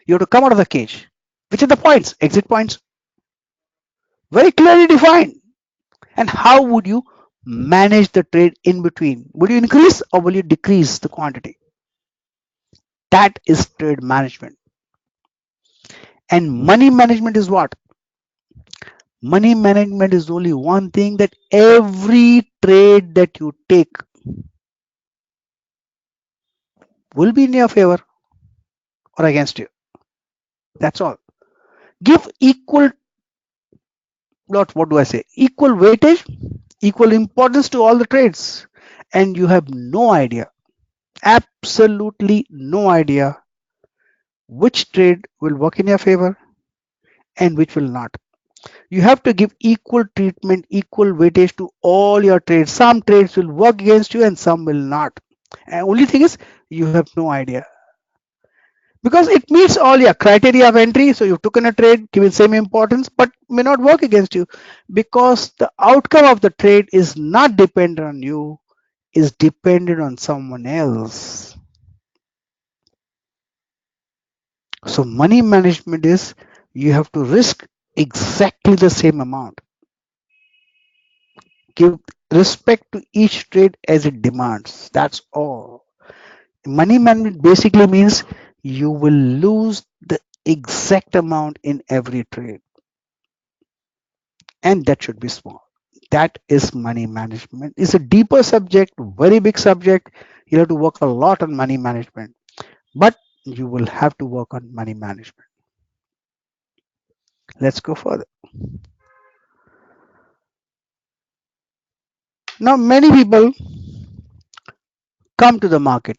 You have to come out of the cage. Which are the points? Exit points. Very clearly defined. And how would you manage the trade in between? Would you increase or will you decrease the quantity? That is trade management. And money management is what? Money management is only one thing, that every trade that you take will be in your favor or against you. That's all. Give equal, not what do I say, equal weightage, equal importance to all the trades, and you have no idea, absolutely no idea, which trade will work in your favor and which will not. You have to give equal treatment, equal weightage to all your trades. Some trades will work against you and some will not. And only thing is, you have no idea, because it meets all your criteria of entry. So you've taken a trade, given same importance, but may not work against you, because the outcome of the trade is not dependent on you. is dependent on someone else. So money management is you have to risk exactly the same amount. Give respect to each trade as it demands. That's all. Money management basically means you will lose the exact amount in every trade, and that should be small. That is money management. It's a deeper subject, very big subject. You have to work a lot on money management, but you will have to work on money management. Let's go further. Now, many people come to the market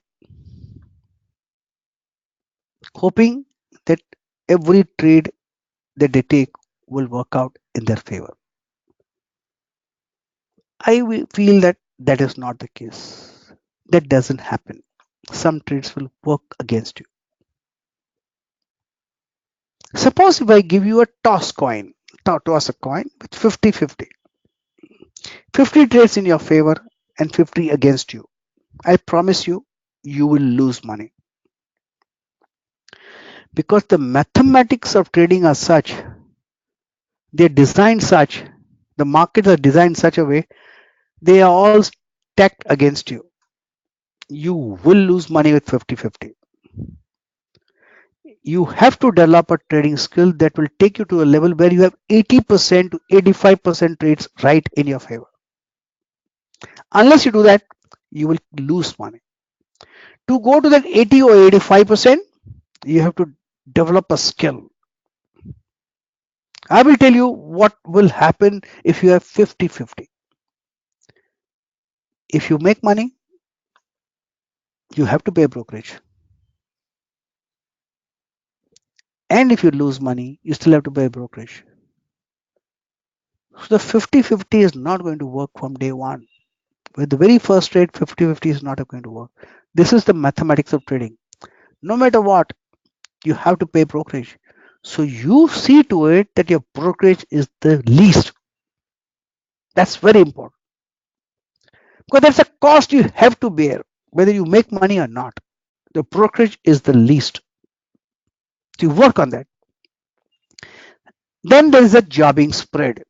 hoping that every trade that they take will work out in their favor. Feel that that is not the case. That doesn't happen. Some trades will work against you. Suppose if I give you a toss coin, toss a coin with 50-50, 50 trades in your favor and 50 against you. I promise you, you will lose money because the mathematics of trading are such, they're designed such, the markets are designed such a way, they are all stacked against you. You will lose money with 50-50. You have to develop a trading skill that will take you to a level where you have 80% to 85% trades right in your favor. Unless you do that, you will lose money. To go to that 80 or 85%, you have to develop a skill. I will tell you what will happen if you have 50-50. If you make money, you have to pay brokerage. And if you lose money, you still have to pay brokerage. So the 50-50 is not going to work from day one. With the very first trade, 50-50 is not going to work. This is the mathematics of trading. No matter what, you have to pay brokerage. So you see to it that your brokerage is the least. That's very important because that's a cost you have to bear, whether you make money or not. The brokerage is the least. So you work on that. Then there is a jobbing spread.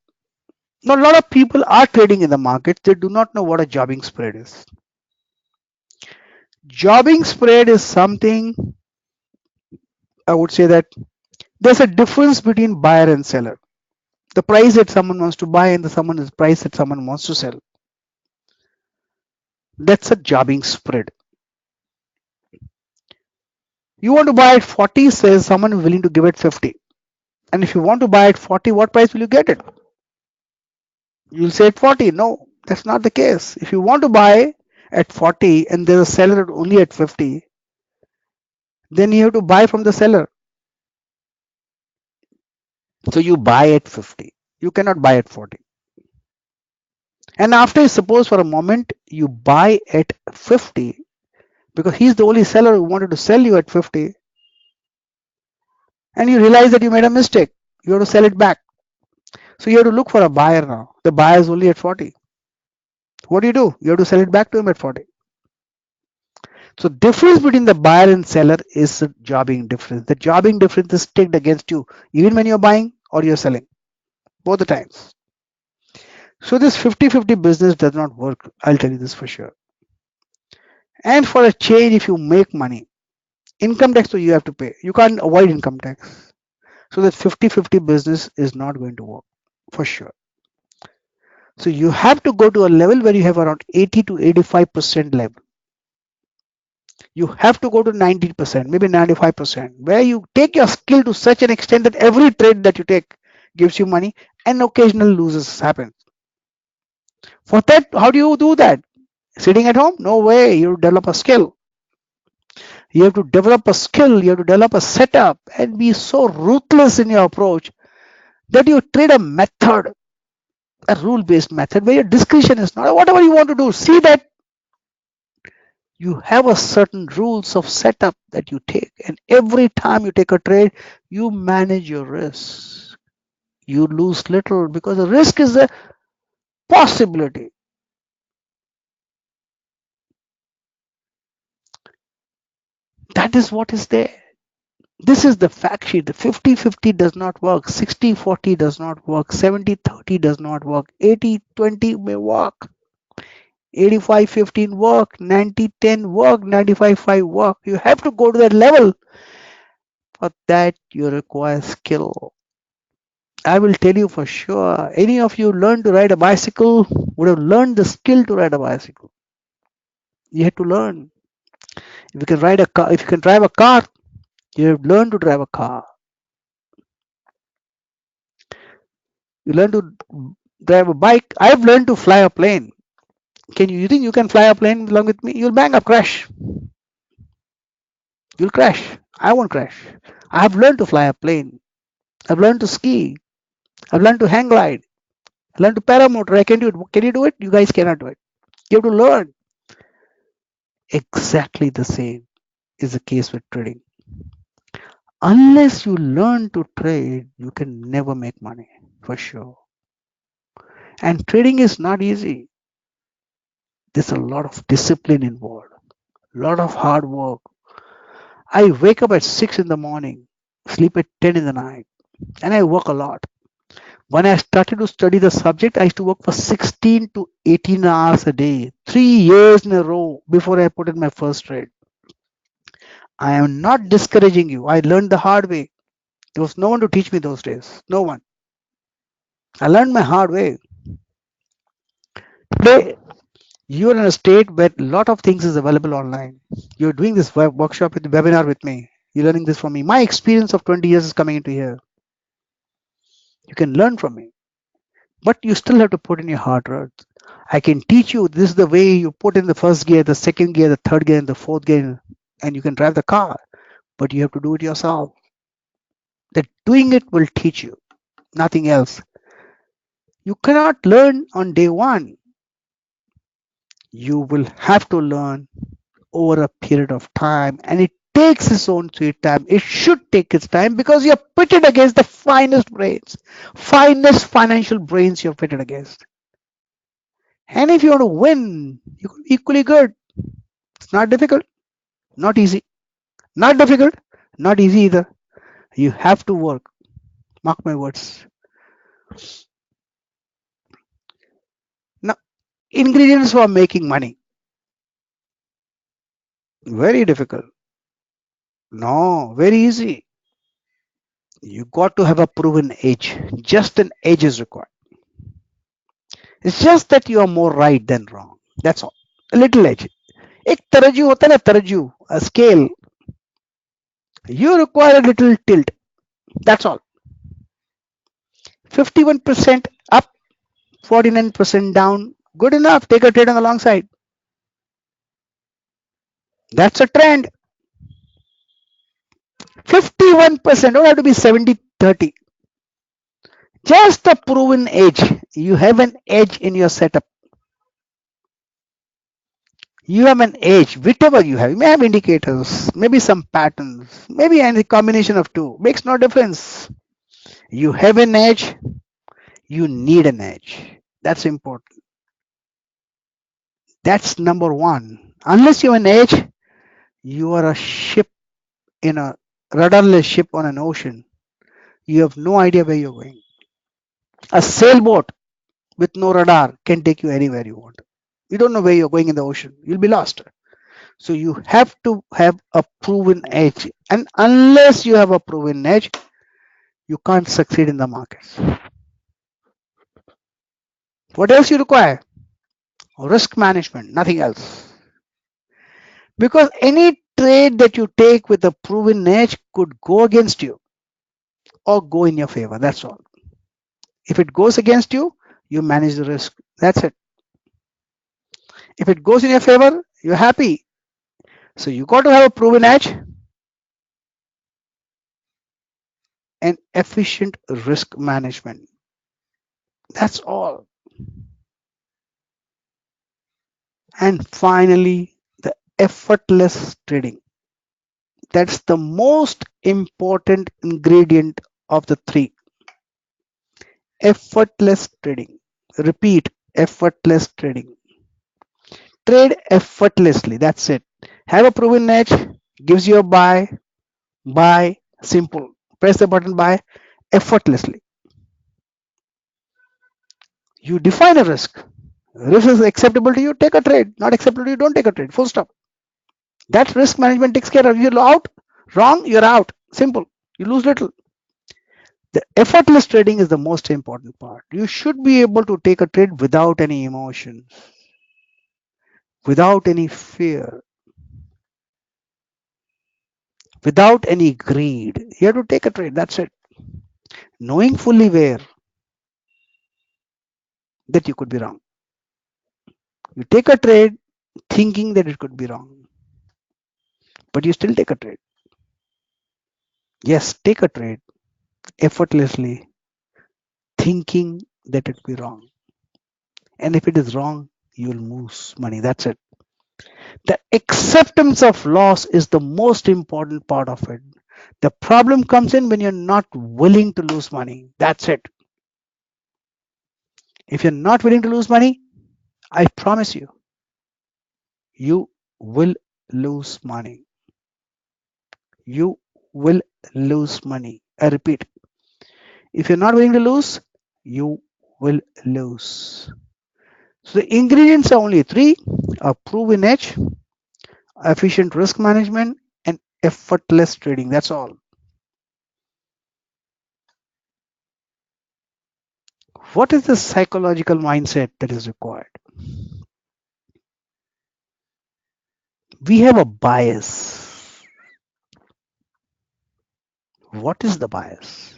Now, a lot of people are trading in the market. They do not know what a jobbing spread is. Jobbing spread is something I would say that there's a difference between buyer and seller. The price that someone wants to buy and the price that someone wants to sell. That's a jobbing spread. You want to buy at 40, says someone is willing to give it 50. And if you want to buy at 40, what price will you get it? You'll say at 40. No, that's not the case. If you want to buy at 40 and there's a seller only at 50, then you have to buy from the seller. So you buy at 50. You cannot buy at 40. And after, suppose for a moment, you buy at 50 because he's the only seller who wanted to sell you at 50, and you realize that you made a mistake. You have to sell it back. So you have to look for a buyer now. The buyer is only at 40. What do? You have to sell it back to him at 40. So difference between the buyer and seller is a jobbing difference. The jobbing difference is ticked against you even when you're buying or you're selling, both the times. So this 50-50 business does not work. I'll tell you this for sure. And for a change, if you make money, income tax, so you have to pay. You can't avoid income tax. So that 50-50 business is not going to work for sure. So you have to go to a level where you have around 80 to 85% level. You have to go to 90%, maybe 95%, where you take your skill to such an extent that every trade that you take gives you money and occasional losses happen. For that, how do you do that? Sitting at home? No way. You develop a skill. You have to develop a skill, you have to develop a setup and be so ruthless in your approach that you trade a method, a rule based method where your discretion is not whatever you want to do. See that you have a certain rules of setup that you take, and every time you take a trade, you manage your risk. You lose little because the risk is a possibility. That is what is there. This is the fact sheet. The 50-50 does not work. 60-40 does not work. 70-30 does not work. 80-20 may work. 85-15 work. 90-10 work. 95-5 work. You have to go to that level. For that, you require skill. I will tell you for sure. Any of you learn to ride a bicycle would have learned the skill to ride a bicycle. You had to learn. If you can ride a car, if you can drive a car, you have learned to drive a car. You learn to drive a bike. I've learned to fly a plane. You think you can fly a plane along with me? You'll bang up, crash. You'll crash. I won't crash. I have learned to fly a plane. I've learned to ski. I've learned to hang glide. I learned to paramotor. I can do it. Can you do it? You guys cannot do it. You have to learn. Exactly the same is the case with trading. Unless you learn to trade, you can never make money for sure. And trading is not easy. There's a lot of discipline involved, a lot of hard work. I wake up at 6 in the morning, sleep at 10 in the night, and I work a lot. When I started to study the subject, I used to work for 16 to 18 hours a day, 3 years in a row before I put in my first trade. I am not discouraging you. I learned the hard way. There was no one to teach me those days. No one. I learned my hard way. Today, you're in a state where a lot of things is available online. You're doing this workshop with the webinar with me. You're learning this from me. My experience of 20 years is coming into here. You can learn from me, but you still have to put in your hard work. I can teach you this is the way you put in the first gear, the second gear, the third gear, and the fourth gear, and you can drive the car, but you have to do it yourself. That doing it will teach you, nothing else. You cannot learn on day one. You will have to learn over a period of time, and it takes its own sweet time. It should take its time because you're pitted against the finest brains, finest financial brains you're pitted against. And if you want to win, you're equally good. It's not difficult, not easy, not difficult, not easy either. You have to work. Mark my words. Now, ingredients for making money. Very difficult. No, very easy. You got to have a proven edge. Just an edge is required. It's just that you are more right than wrong. That's all. A little edge. एक तराजू होता है ना तराजू a scale. You require a little tilt. That's all. 51% up, 49% down. Good enough. Take a trade on the long side. That's a trend. 51%. Don't have to be 70-30. Just a proven edge. You have an edge in your setup. You have an edge, whichever you have. You may have indicators, maybe some patterns, maybe any combination of two. Makes no difference. You have an edge, you need an edge. That's important. That's number one. Unless you have an edge, you are a ship in a radarless ship on an ocean. You have no idea where you're going. A sailboat with no radar can take you anywhere you want. You don't know where you're going in the ocean. You'll be lost. So you have to have a proven edge. And unless you have a proven edge, you can't succeed in the markets. What else you require? Risk management, nothing else. Because any trade that you take with a proven edge could go against you or go in your favor. That's all. If it goes against you, you manage the risk. That's it. If it goes in your favor, you're happy. So you got to have a proven edge and efficient risk management. That's all. And finally, the effortless trading. That's the most important ingredient of the three. Effortless trading. Repeat, effortless trading. Trade effortlessly. That's it. Have a proven edge. Gives you a buy, simple. Press the button buy effortlessly. You define a risk. Risk is acceptable to you, take a trade. Not acceptable to you, don't take a trade. Full stop. That risk management takes care of you. You're out, wrong, you're out. Simple. You lose little. The effortless trading is the most important part. You should be able to take a trade without any emotion, without any fear, without any greed. You have to take a trade. That's it. Knowing fully where that you could be wrong. You take a trade thinking that it could be wrong, but you still take a trade. Yes, take a trade effortlessly, thinking that it be wrong. And if it is wrong, you'll lose money. That's it. The acceptance of loss is the most important part of it. The problem comes in when you're not willing to lose money. That's it. If you're not willing to lose money, I promise you, you will lose money. You will lose money. I repeat, if you're not willing to lose, you will lose. So the ingredients are only three: a proven edge, efficient risk management, and effortless trading. That's all. What is the psychological mindset that is required? We have a bias. What is the bias?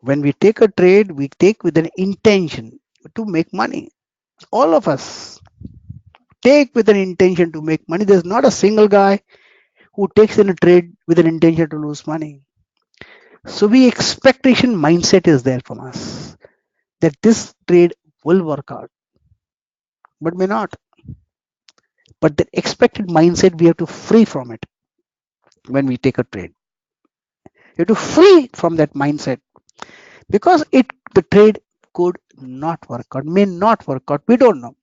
When we take a trade, we take with an intention to make money. All of us take with an intention to make money. There's not a single guy who takes in a trade with an intention to lose money. So we expectation mindset is there from us that this trade will work out, but may not. But the expected mindset we have to free from it when we take a trade. You have to free from that mindset because the trade could not work out, may not work out. We don't know.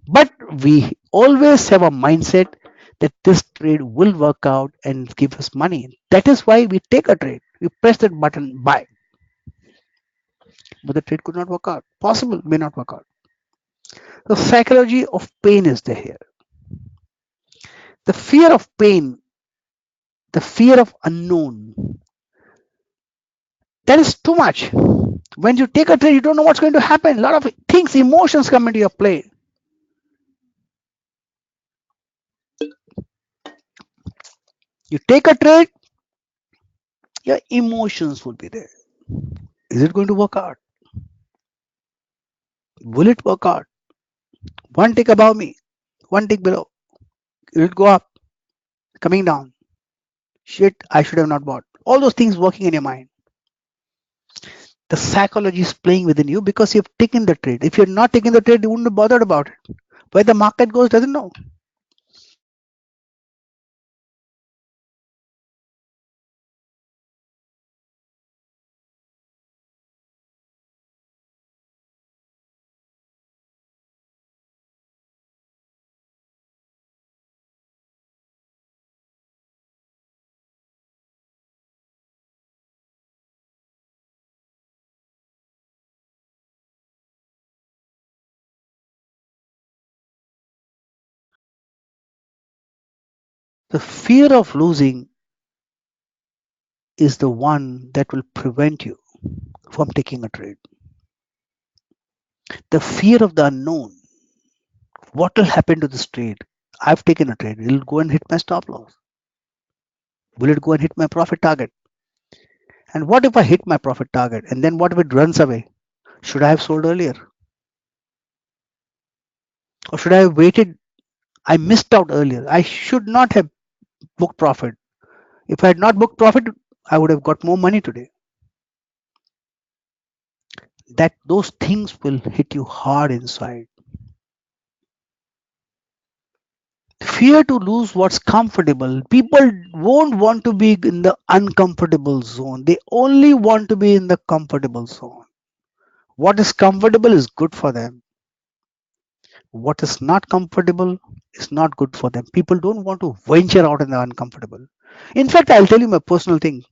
But we always have a mindset that this trade will work out and give us money. That is why we take a trade. We press that button buy. But the trade could not work out. Possible, may not work out. The psychology of pain is there here. The fear of pain, the fear of unknown. That is too much. When you take a trade, you don't know what's going to happen. A lot of things, emotions come into your play. You take a trade, your emotions will be there. Is it going to work out? Will it work out? One tick above me, one tick below. Will it go up? Coming down. Shit, I should have not bought. All those things working in your mind. The psychology is playing within you because you've taken the trade. If you're not taking the trade, you wouldn't have bothered about it. Where the market goes doesn't know. The fear of losing is the one that will prevent you from taking a trade. The fear of the unknown. What will happen to this trade? I've taken a trade. Will it go and hit my stop loss? Will it go and hit my profit target? And what if I hit my profit target? And then what if it runs away? Should I have sold earlier? Or should I have waited? I missed out earlier. I should not have booked profit. If I had not booked profit, I would have got more money today. That those things will hit you hard inside. Fear to lose what's comfortable. People won't want to be in the uncomfortable zone. They only want to be in the comfortable zone. What is comfortable is good for them. What is not comfortable is not good for them. People don't want to venture out in the uncomfortable. In fact, I'll tell you my personal thing.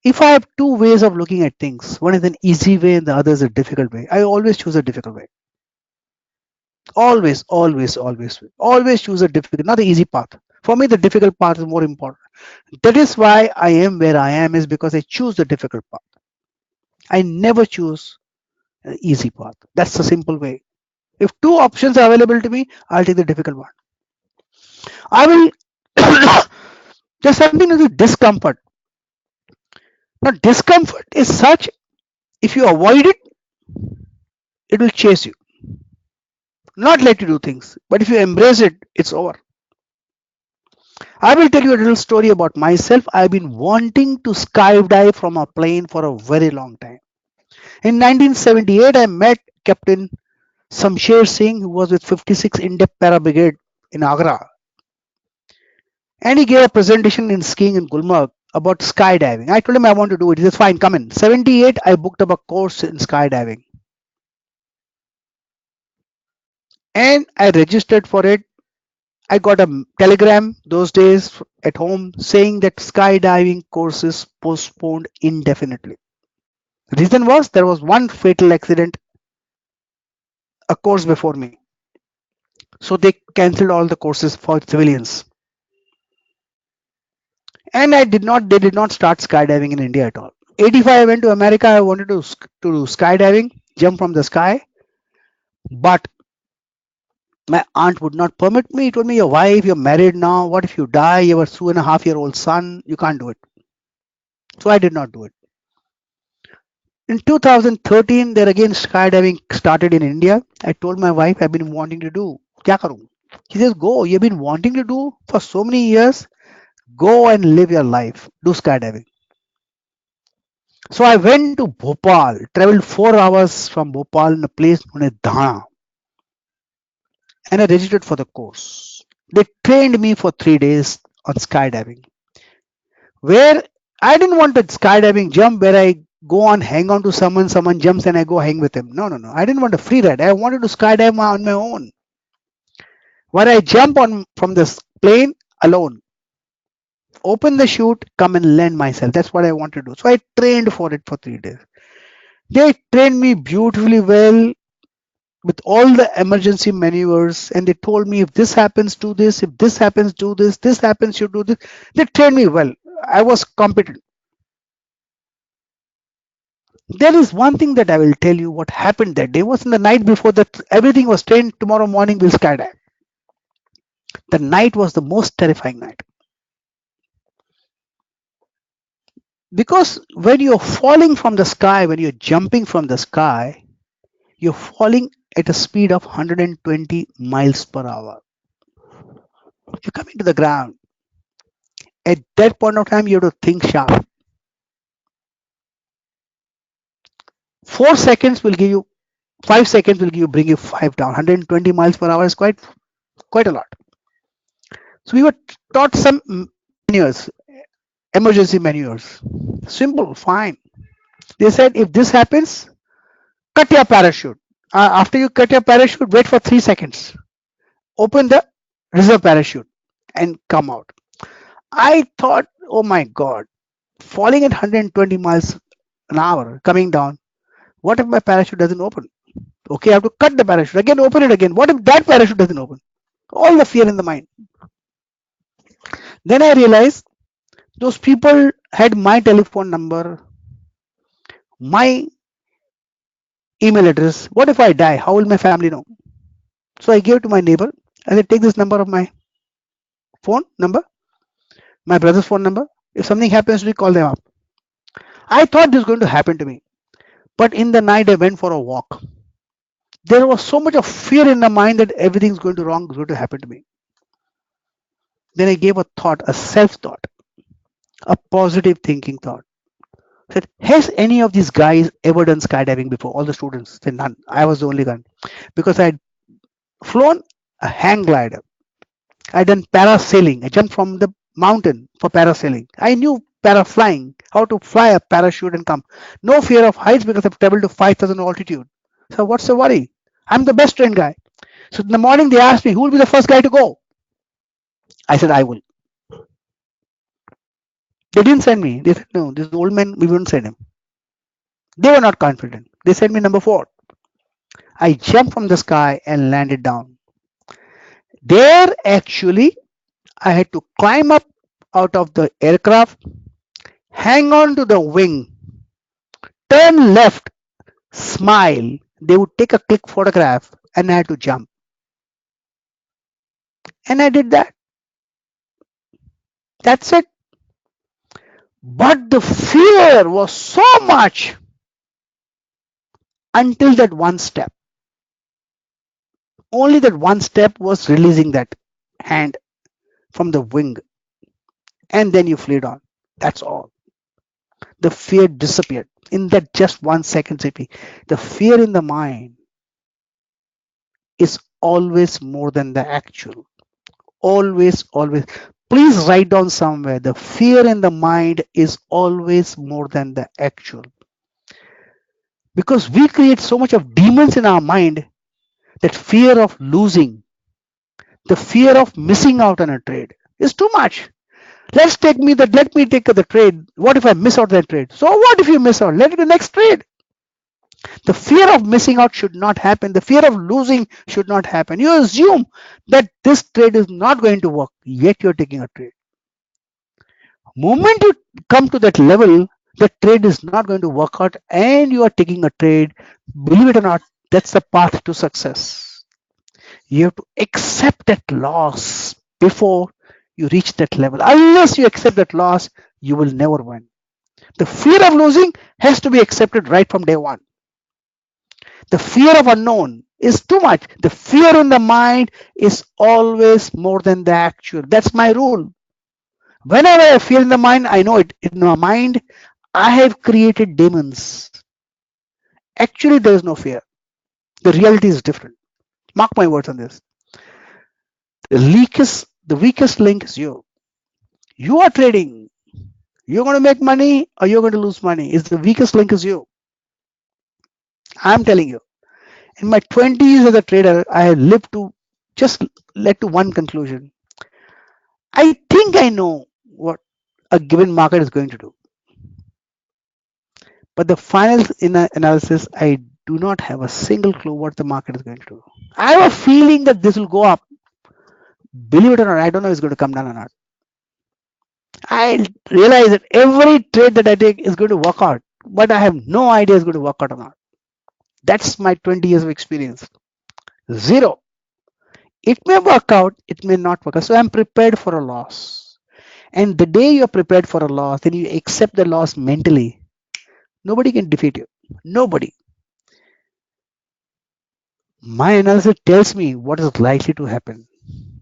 If I have two ways of looking at things, one is an easy way and the other is a difficult way, I always choose a difficult way. Always, always, always, always choose a difficult, not the easy path. For me, the difficult path is more important. That is why I am where I am, is because I choose the difficult path. I never choose an easy path. That's the simple way. If two options are available to me, I'll take the difficult one. I will. There's something as a discomfort. Now, discomfort is such, if you avoid it, it will chase you, not let you do things. But if you embrace it, it's over. I will tell you a little story about myself. I've been wanting to skydive from a plane for a very long time. In 1978, I met Captain Samsher Singh, who was with 56 Indep Para Brigade in Agra, and he gave a presentation in skiing in Gulmarg about skydiving. I told him I want to do it. He says, "Fine, come in." 78, I booked up a course in skydiving, and I registered for it. I got a telegram those days at home saying that skydiving course is postponed indefinitely. Reason was there was one fatal accident a course before me, so they cancelled all the courses for civilians. And they did not start skydiving in India at all. 85, I went to America. I wanted to do skydiving, jump from the sky, but my aunt would not permit me. He told me, "Your wife, you're married now. What if you die? You have a 2.5-year old son. You can't do it." So I did not do it. In 2013, there again skydiving started in India. I told my wife, "I've been wanting to do. Kya karu?" She says, "Go. You've been wanting to do for so many years. Go and live your life. Do skydiving." So I went to Bhopal, traveled 4 hours from Bhopal in a place known as Dhana, and I registered for the course. They trained me for 3 days on skydiving, where I didn't want a skydiving jump where I go on, hang on to someone, someone jumps and I go hang with him. No, no, no. I didn't want a free ride. I wanted to skydive on my own, where I jump on from this plane alone, open the chute, come and land myself. That's what I want to do. So I trained for it for 3 days. They trained me beautifully well with all the emergency maneuvers, and they told me if this happens, do this, if this happens, do this happens, you do this. They trained me well. I was competent. There is one thing that I will tell you what happened that day was in the night before that everything was trained. Tomorrow morning we'll skydive. The night was the most terrifying night because when you're falling from the sky, when you're jumping from the sky, you're falling at a speed of 120 miles per hour. You're coming to the ground. At that point of time, you have to think sharp. 4 seconds will give you 5 seconds will give you bring you five down. 120 miles per hour is quite a lot. So we were taught some maneuvers, emergency maneuvers. Simple, fine. They said if this happens, cut your parachute. After you cut your parachute, wait for 3 seconds. Open the reserve parachute and come out. I thought, oh my God, falling at 120 miles an hour, coming down. What if my parachute doesn't open? Okay, I have to cut the parachute again, open it again. What if that parachute doesn't open? All the fear in the mind. Then I realized those people had my telephone number, my email address. What if I die? How will my family know? So I gave it to my neighbor. I said, take this number of my phone number, my brother's phone number. If something happens to me, call them up. I thought this was going to happen to me. But in the night, I went for a walk. There was so much of fear in the mind that everything's going to wrong, is going to happen to me. Then I gave a thought, a self thought, a positive thinking thought. Said, has any of these guys ever done skydiving before? All the students said none. I was the only one because I had flown a hang glider. I done parasailing. I jumped from the mountain for parasailing. I knew paraflying, how to fly a parachute and come. No fear of heights because I've traveled to 5,000 altitude. So what's the worry? I'm the best trained guy. So in the morning they asked me, who will be the first guy to go? I said, I will. They didn't send me. They said, no, this old man, we wouldn't send him. They were not confident. They sent me number four. I jumped from the sky and landed down. There, actually, I had to climb up out of the aircraft, hang on to the wing, turn left, smile. They would take a quick photograph, and I had to jump. And I did that. That's it. But the fear was so much until that one step. Only that one step was releasing that hand from the wing, and then you flew on. That's all. The fear disappeared in that just 1 second, CP. The fear in the mind is always more than the actual. Always, always. Please write down somewhere. The fear in the mind is always more than the actual. Because we create so much of demons in our mind, that fear of losing, the fear of missing out on a trade is too much. Let me take the trade. What if I miss out that trade? So what if you miss out? Let it be next trade. The fear of missing out should not happen. The fear of losing should not happen. You assume that this trade is not going to work, yet you're taking a trade. Moment you come to that level, the trade is not going to work out and you are taking a trade, believe it or not, that's the path to success. You have to accept that loss before you reach that level. Unless you accept that loss, you will never win. The fear of losing has to be accepted right from day one. The fear of unknown is too much. The fear in the mind is always more than the actual. That's my rule. Whenever I feel in the mind, I know it. In my mind, I have created demons. Actually, there is no fear. The reality is different. Mark my words on this. The weakest link is you. You are trading. You're going to make money or you're going to lose money. Is the weakest link is you. I'm telling you. In my 20s as a trader, I have lived to just led to one conclusion. I think I know what a given market is going to do. But the final analysis, I do not have a single clue what the market is going to do. I have a feeling that this will go up. Believe it or not, I don't know if it's going to come down or not. I realize that every trade that I take is going to work out, but I have no idea it's going to work out or not. That's my 20 years of experience. Zero. It may work out, it may not work out. So I'm prepared for a loss. And the day you're prepared for a loss, then you accept the loss mentally. Nobody can defeat you. Nobody. My analysis tells me what is likely to happen,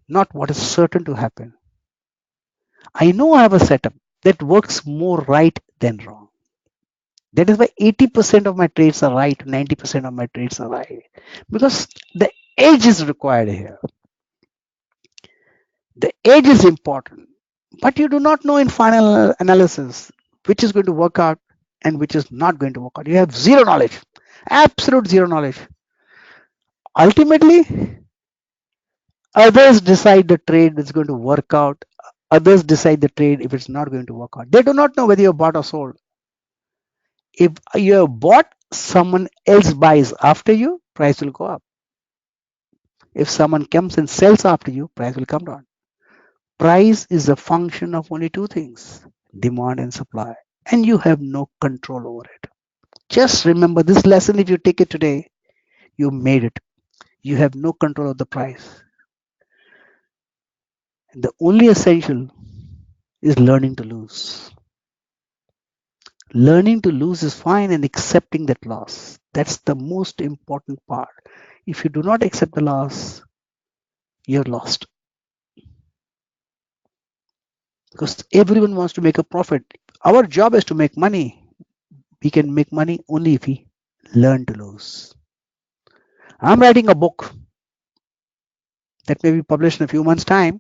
not what is certain to happen. I know I have a setup that works more right than wrong. That is why 80% of my trades are right, 90% of my trades are right. Because the edge is required here. The edge is important. But you do not know in final analysis which is going to work out and which is not going to work out. You have zero knowledge, absolute zero knowledge. Ultimately, others decide the trade that's going to work out. Others decide the trade if it's not going to work out. They do not know whether you're bought or sold. If you're bought, someone else buys after you, price will go up. If someone comes and sells after you, price will come down. Price is a function of only two things, demand and supply. And you have no control over it. Just remember this lesson. If you take it today, you made it. You have no control of the price. And the only essential is learning to lose. Learning to lose is fine and accepting that loss. That's the most important part. If you do not accept the loss, you're lost. Because everyone wants to make a profit. Our job is to make money. We can make money only if we learn to lose. I'm writing a book that may be published in a few months' time.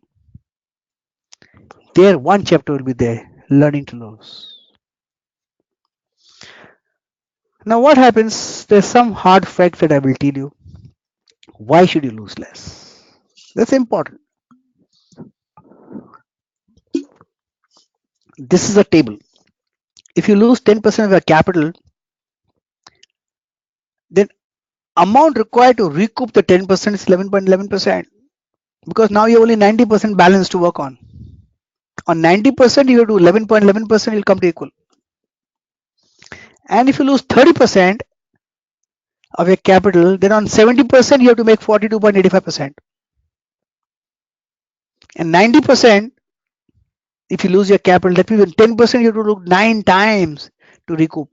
There, one chapter will be there, learning to lose. Now, what happens? There's some hard facts that I will tell you. Why should you lose less? That's important. This is a table. If you lose 10% of your capital, then amount required to recoup the 10% is 11.11%, because now you have only 90% balance to work on. On 90%, you have to 11.11%, you'll come to equal. And if you lose 30% of your capital, then on 70%, you have to make 42.85%. And 90%, if you lose your capital, that means 10%, you have to look 9 times to recoup.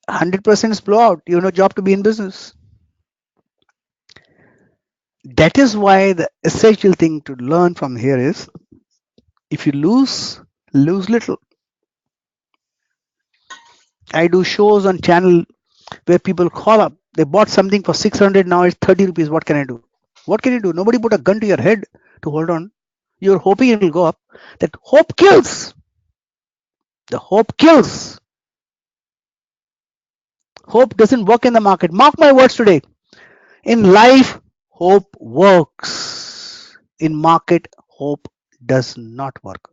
100% is blowout. You have no job to be in business. That is why the essential thing to learn from here is, if you lose little. I do shows on channel where people call up. They bought something for 600, now it's 30 rupees. What can I do? What can you do? Nobody put a gun to your head to hold on. You're hoping it will go up. That hope kills. The hope kills. Hope doesn't work in the market. Mark my words today. In life, hope works. In market, hope does not work.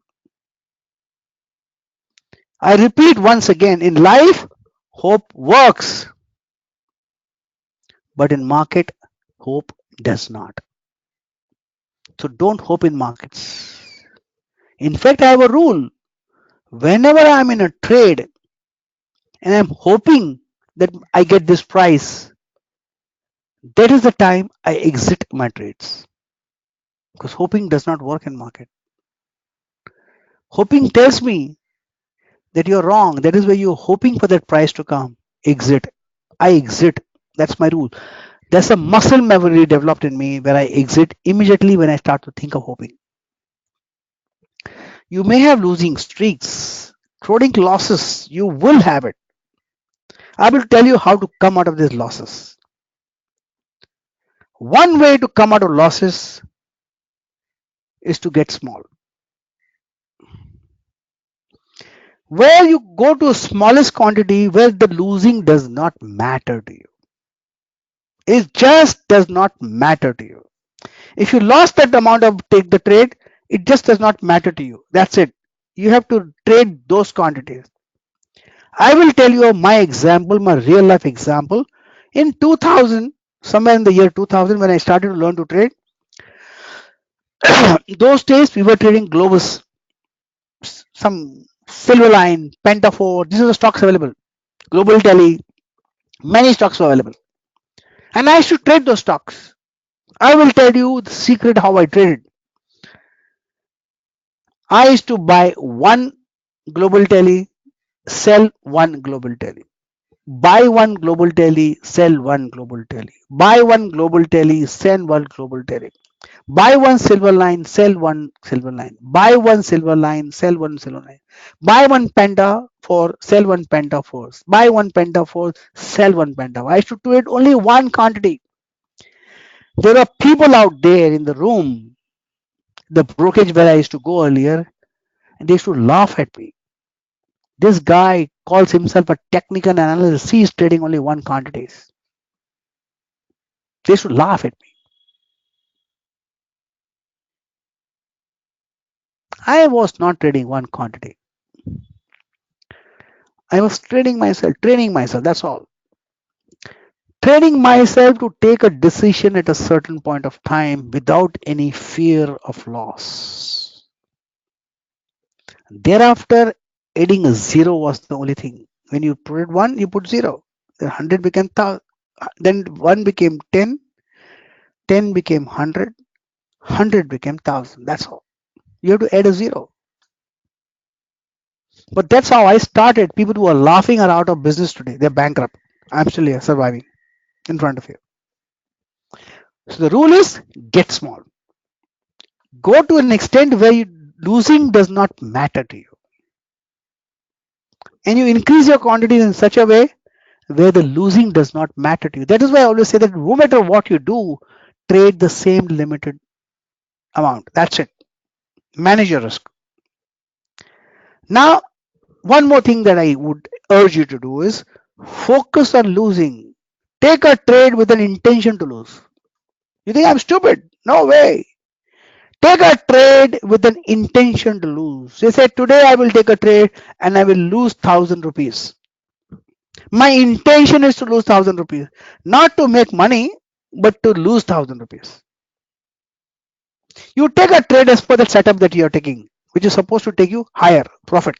I repeat once again, in life, hope works, but in market, hope does not. So don't hope in markets. In fact, I have a rule. Whenever I'm in a trade and I'm hoping that I get this price, that is the time I exit my trades. Because hoping does not work in market. Hoping tells me that you're wrong. That is where you're hoping for that price to come. Exit. I exit. That's my rule. There's a muscle memory developed in me where I exit immediately when I start to think of hoping. You may have losing streaks, chronic losses. You will have it. I will tell you how to come out of these losses. One way to come out of losses is to get small. Where you go to smallest quantity where the losing does not matter to you. It just does not matter to you. If you lost that amount of take the trade, it just does not matter to you. That's it. You have to trade those quantities. I will tell you my example, my real life example. In 2000, somewhere in the year 2000, when I started to learn to trade, those days we were trading Globus, some Silverline, Pentafor. These are the stocks available. Global Tele, many stocks were available. And I used to trade those stocks. I will tell you the secret how I traded. I used to buy one Global Tele, sell one Global Tele. Buy one Global Tele, sell one Global Tele. Buy one Global Tele, sell one Global Tele. Buy one silver line, sell one silver line. Buy one silver line, sell one silver line. Buy one penta for, sell one penta for. Buy one penta for, sell one penta. I used to trade only one quantity. There are people out there in the room, the brokerage where I used to go earlier, and they used to laugh at me. This guy calls himself a technical analyst. He is trading only one quantities. They used to laugh at me. I was not trading one quantity. I was trading myself, training myself. That's all. Training myself to take a decision at a certain point of time without any fear of loss. Thereafter, adding a zero was the only thing. When you put one, you put zero. Then 100 became 1000. Then 1 became 10, 10 became 100, 100 became 1000. That's all. You have to add a zero. But that's how I started. People who are laughing are out of business today. They're bankrupt. I'm still here surviving in front of you. So the rule is get small. Go to an extent where losing does not matter to you. And you increase your quantities in such a way where the losing does not matter to you. That is why I always say that no matter what you do, trade the same limited amount. That's it. Manage your risk. Now, one more thing that I would urge you to do is focus on losing. Take a trade with an intention to lose. You think I'm stupid? No way. Take a trade with an intention to lose. They say today I will take a trade and I will lose 1,000 rupees. My intention is to lose 1,000 rupees, not to make money, but to lose 1,000 rupees. You take a trade as per the setup that you are taking, which is supposed to take you higher profit.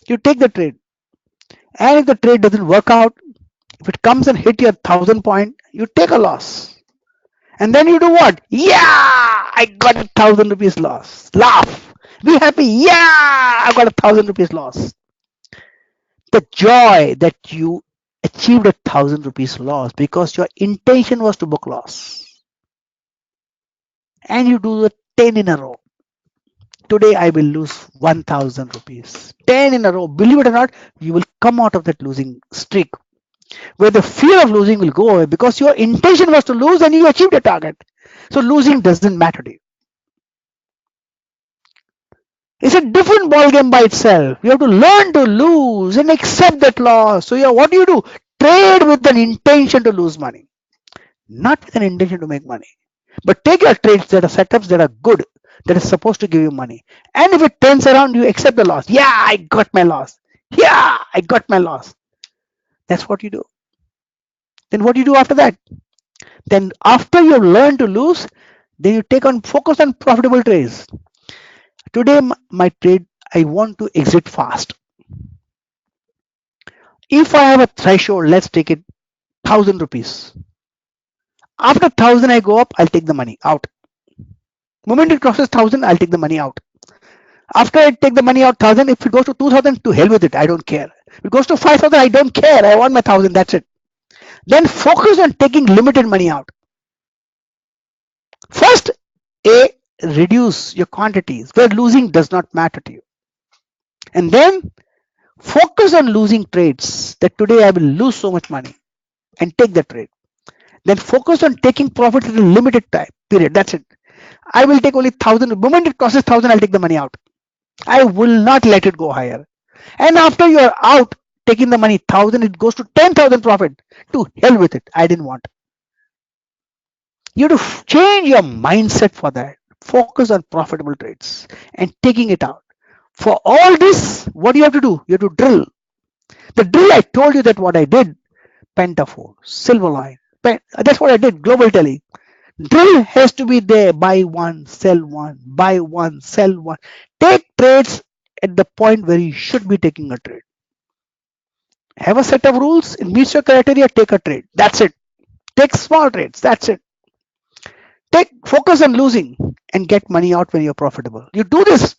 You take the trade, and if the trade doesn't work out, if it comes and hit your 1,000 point, you take a loss. And then you do what? Yeah, I got 1,000 rupees loss. Laugh. Be happy. Yeah, I got 1,000 rupees loss. The joy that you achieved 1,000 rupees loss because your intention was to book loss. And you do the 10 in a row. Today I will lose 1,000 rupees. 10 in a row. Believe it or not, you will come out of that losing streak where the fear of losing will go away because your intention was to lose and you achieved your target. So losing doesn't matter to you. It's a different ball game by itself. You have to learn to lose and accept that loss. So yeah, what do? Trade with an intention to lose money, not with an intention to make money. But take your trades that are setups that are good, that is supposed to give you money. And if it turns around, you accept the loss. Yeah, I got my loss. Yeah, I got my loss. That's what you do. Then what do you do after that? Then after you have learned to lose, then you take on focus on profitable trades. Today, my trade, I want to exit fast. If I have a threshold, let's take it 1,000 rupees. After 1,000, I go up, I'll take the money out. Moment it crosses 1,000, I'll take the money out. After I take the money out 1,000, if it goes to 2,000, to hell with it. I don't care. If it goes to 5,000, I don't care. I want my 1,000. That's it. Then focus on taking limited money out. First, A, reduce your quantities where losing does not matter to you. And then focus on losing trades that today I will lose so much money and take the trade. Then focus on taking profit at a limited time period. That's it. I will take only 1,000. The moment it crosses 1,000, I'll take the money out. I will not let it go higher. And after you are out taking the money 1,000, it goes to 10,000 profit. To hell with it. I didn't want. You have to change your mindset for that. Focus on profitable trades and taking it out. For all this, what do you have to do? You have to drill. The drill I told you that what I did, Pentaphore, Silver Line. That's what I did, global telly. Drill has to be there. Buy one, sell one, buy one, sell one. Take trades at the point where you should be taking a trade. Have a set of rules. It meets your criteria, take a trade. That's it. Take small trades. That's it. Take focus on losing and get money out when you're profitable. You do this,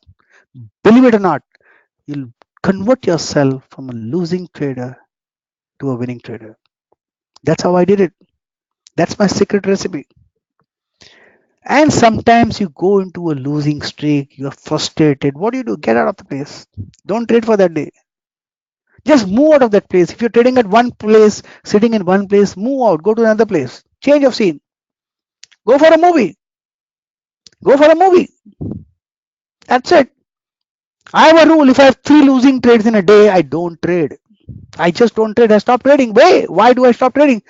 believe it or not, you'll convert yourself from a losing trader to a winning trader. That's how I did it. That's my secret recipe. And sometimes you go into a losing streak, you're frustrated. What do? Get out of the place. Don't trade for that day. Just move out of that place. If you're trading at one place, sitting in one place, move out, go to another place. Change of scene. Go for a movie. Go for a movie. That's it. I have a rule. If I have 3 losing trades in a day, I don't trade. I just don't trade. I stop trading. Why do I stop trading?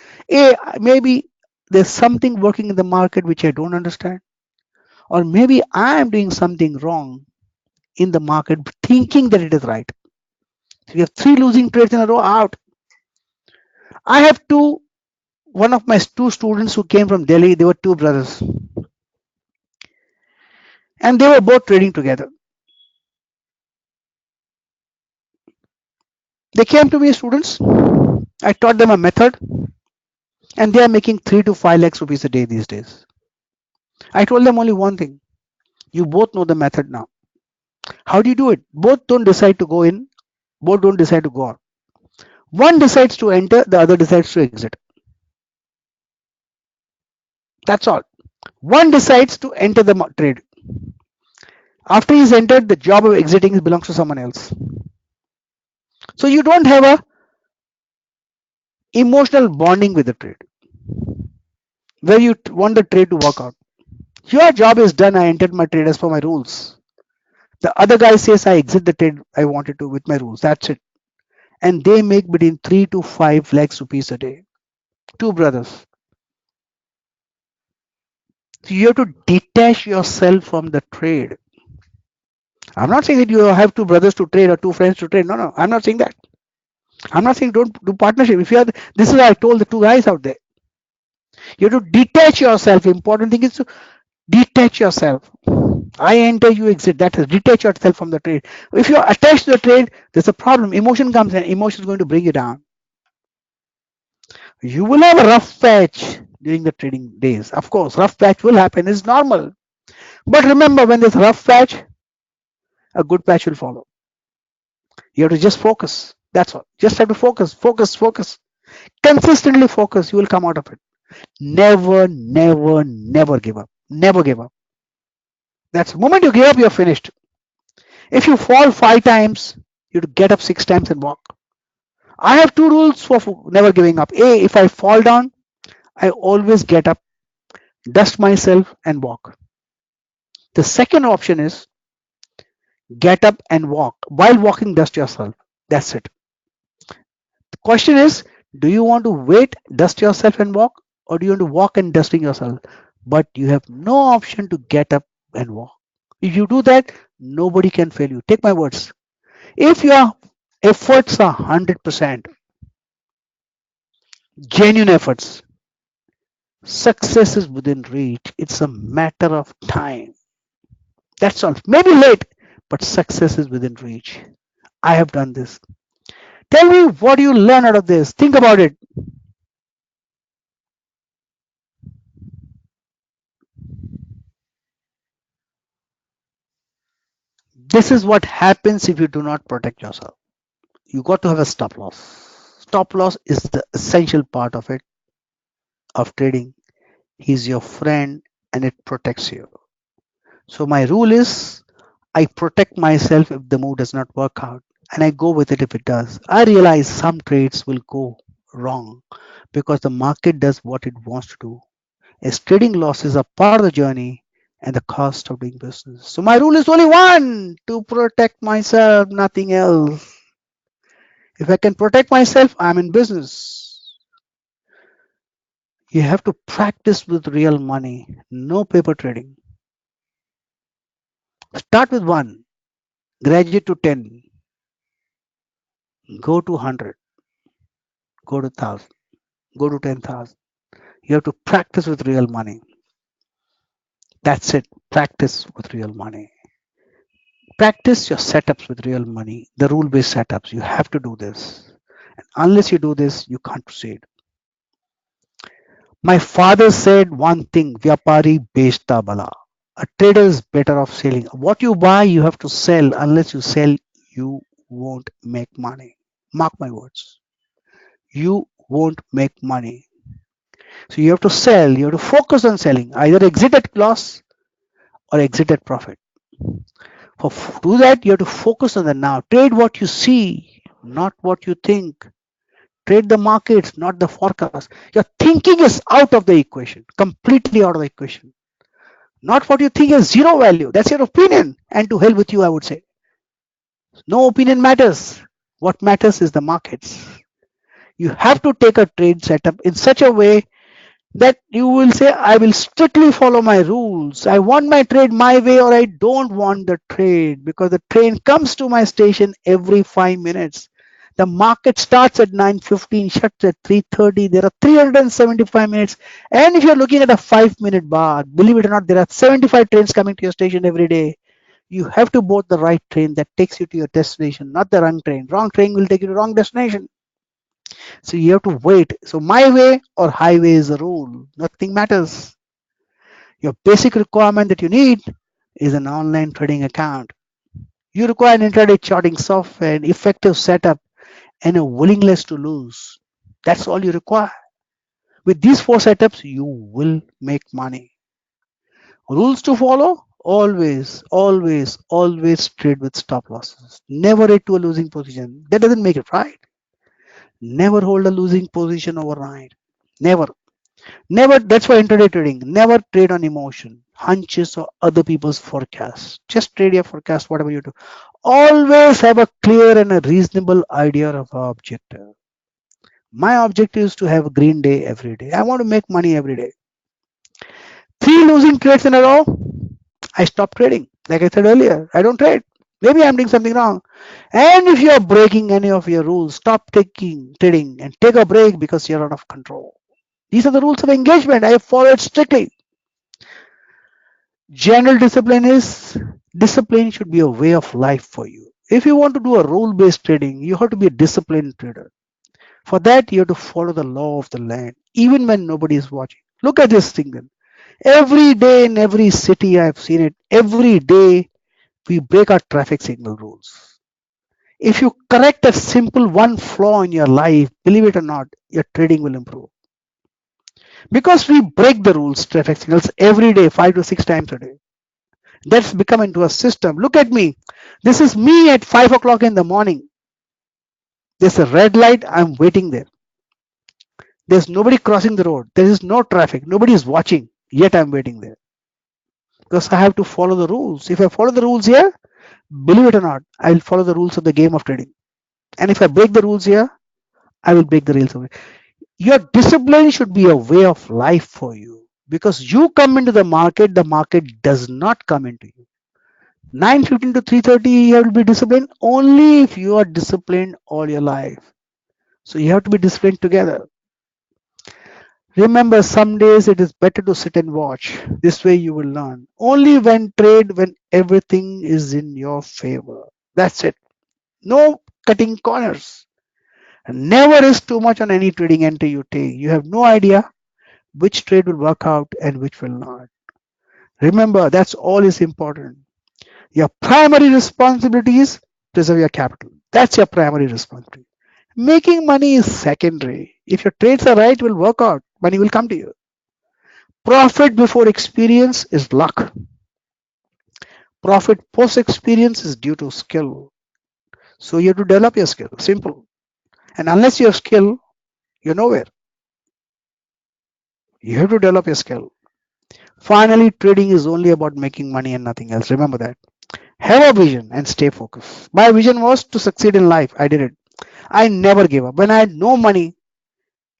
Maybe there's something working in the market which I don't understand. Or maybe I am doing something wrong in the market thinking that it is right. So you have 3 losing trades in a row out. I have one of my 2 students who came from Delhi, they were 2 brothers. And they were both trading together. They came to me as students. I taught them a method and they are making 3 to 5 lakhs rupees a day these days. I told them only one thing. You both know the method now. How do you do it? Both don't decide to go in, both don't decide to go out. One decides to enter, the other decides to exit. That's all. One decides to enter the trade. After he's entered, the job of exiting belongs to someone else. So you don't have a emotional bonding with the trade where you want the trade to work out. Your job is done. I entered my trade as per my rules. The other guy says I exit the trade I wanted to with my rules. That's it. and they make between 3 to 5 lakhs rupees a day. Two brothers. So you have to detach yourself from the trade. I'm not saying that you have two brothers to trade or two friends to trade. No, no, I'm not saying that. I'm not saying don't do partnership. If you are, this is what I told the two guys out there. You have to detach yourself. Important thing is to detach yourself. I enter, you exit. That is detach yourself from the trade. If you are attached to the trade, there's a problem. Emotion comes in. Emotion is going to bring you down. You will have a rough patch during the trading days. Of course, rough patch will happen. It's normal. But remember, when there's rough patch, a good patch will follow. You have to just focus. That's all. Just have to focus, focus, focus. Consistently focus. You will come out of it. Never, never, never give up. Never give up. That's the moment you give up, you're finished. If you fall 5 times, you have to get up 6 times and walk. I have two rules for never giving up. A, if I fall down, I always get up, dust myself, and walk. The second option is get up and walk. While walking, dust yourself. That's it. The question is, do you want to wait, dust yourself, and walk, or do you want to walk and dusting yourself? But you have no option to get up and walk. If you do that, nobody can fail you. Take my words. If your efforts are 100%, genuine efforts, success is within reach. It's a matter of time. That's all. Maybe late, but success is within reach. I have done this. Tell me what you learn out of this. Think about it. This is what happens if you do not protect yourself. You got to have a stop loss. Stop loss is the essential part of it, of trading. He's your friend and it protects you. So my rule is I protect myself if the move does not work out and I go with it if it does. I realize some trades will go wrong because the market does what it wants to do. As trading losses are part of the journey and the cost of doing business. So my rule is only one, to protect myself, nothing else. If I can protect myself, I'm in business. You have to practice with real money, no paper trading. Start with one, graduate to 10, go to 100, go to 1000, go to 10,000. You have to practice with real money. That's it. Practice with real money. Practice your setups with real money, the rule based setups. You have to do this. Unless you do this, you can't proceed. My father said one thing, Vyapari bechta bala. A trader is better off selling. What you buy, you have to sell. Unless you sell, you won't make money. Mark my words. You won't make money. So you have to sell. You have to focus on selling. Either exit at loss or exit at profit. For do that, you have to focus on the now. Trade what you see, not what you think. Trade the markets, not the forecast. Your thinking is out of the equation, completely out of the equation. Not what you think has zero value. That's your opinion. And to hell with you, I would say. No opinion matters. What matters is the markets. You have to take a trade setup in such a way that you will say, I will strictly follow my rules. I want my trade my way or I don't want the trade because the train comes to my station every 5 minutes. The market starts at 9:15, shuts at 3:30. There are 375 minutes. And if you're looking at a 5 minute bar, believe it or not, there are 75 trains coming to your station every day. You have to board the right train that takes you to your destination, not the wrong train. Wrong train will take you to the wrong destination. So you have to wait. So my way or highway is the rule. Nothing matters. Your basic requirement that you need is an online trading account. You require an intraday charting software, an effective setup, and a willingness to lose. That's all you require. With these four setups, you will make money. Rules to follow? Always, always, always trade with stop losses. Never trade to a losing position. That doesn't make it right. Never hold a losing position overnight. Never. Never, that's why intraday trading, never trade on emotion, hunches, or other people's forecasts. Just trade your forecast, whatever you do. Always have a clear and a reasonable idea of our objective. My objective is to have a green day every day. I want to make money every day. Three losing trades in a row, I stop trading. Like I said earlier, I don't trade. Maybe I'm doing something wrong. And if you are breaking any of your rules, stop taking trading and take a break because you're out of control. These are the rules of engagement. I follow it strictly. General discipline should be a way of life for you. If you want to do a rule based trading, you have to be a disciplined trader. For that, you have to follow the law of the land, even when nobody is watching. Look at this thing then. Every day in every city, I've seen it. Every day, we break our traffic signal rules. If you correct a simple one flaw in your life, believe it or not, your trading will improve. Because we break the rules, traffic signals every day, 5 to 6 times a day. That's become into a system. Look at me. This is me at 5 o'clock in the morning. There's a red light. I'm waiting there. There's nobody crossing the road. There is no traffic. Nobody is watching. Yet I'm waiting there. Because I have to follow the rules. If I follow the rules here, believe it or not, I'll follow the rules of the game of trading. And if I break the rules here, I will break the rules of it. Your discipline should be a way of life for you. Because you come into the market does not come into you. 9:15 to 3:30, you have to be disciplined only if you are disciplined all your life. So you have to be disciplined together. Remember, some days it is better to sit and watch. This way you will learn. Only when trade when everything is in your favor. That's it. No cutting corners. Never risk too much on any trading entry you take. You have no idea which trade will work out and which will not. Remember, that's all is important. Your primary responsibility is preserve your capital. That's your primary responsibility. Making money is secondary. If your trades are right, it will work out. Money will come to you. Profit before experience is luck. Profit post experience is due to skill. So you have to develop your skill. Simple. And unless you have skill, you're nowhere. You have to develop your skill. Finally, trading is only about making money and nothing else. Remember that. Have a vision and stay focused. My vision was to succeed in life. I did it. I never gave up. When I had no money,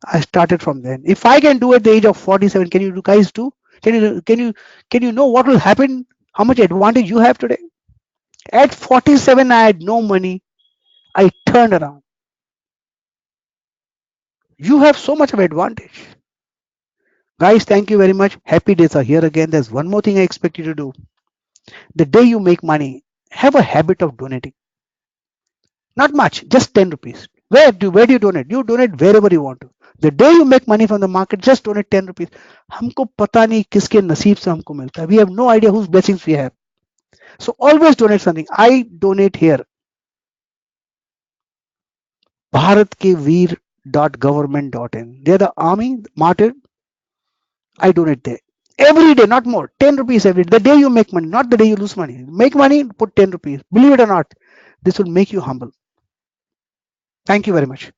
I started from then. If I can do at the age of 47, can you guys do? Can you know what will happen? How much advantage you have today? At 47, I had no money. I turned around. You have so much of advantage. Guys, thank you very much. Happy days are here again. There's one more thing I expect you to do. The day you make money, have a habit of donating. Not much, just 10 rupees. Where do you donate? You donate wherever you want to. The day you make money from the market, just donate 10 rupees. हमको पता नहीं किसके नसीब से हमको मिलता है. We have no idea whose blessings we have. So always donate something. I donate here. Bharat ke veer.government.in. They're the army, martyr. I donate there. Every day, not more. 10 rupees every day. The day you make money, not the day you lose money. Make money, put 10 rupees. Believe it or not, this will make you humble. Thank you very much.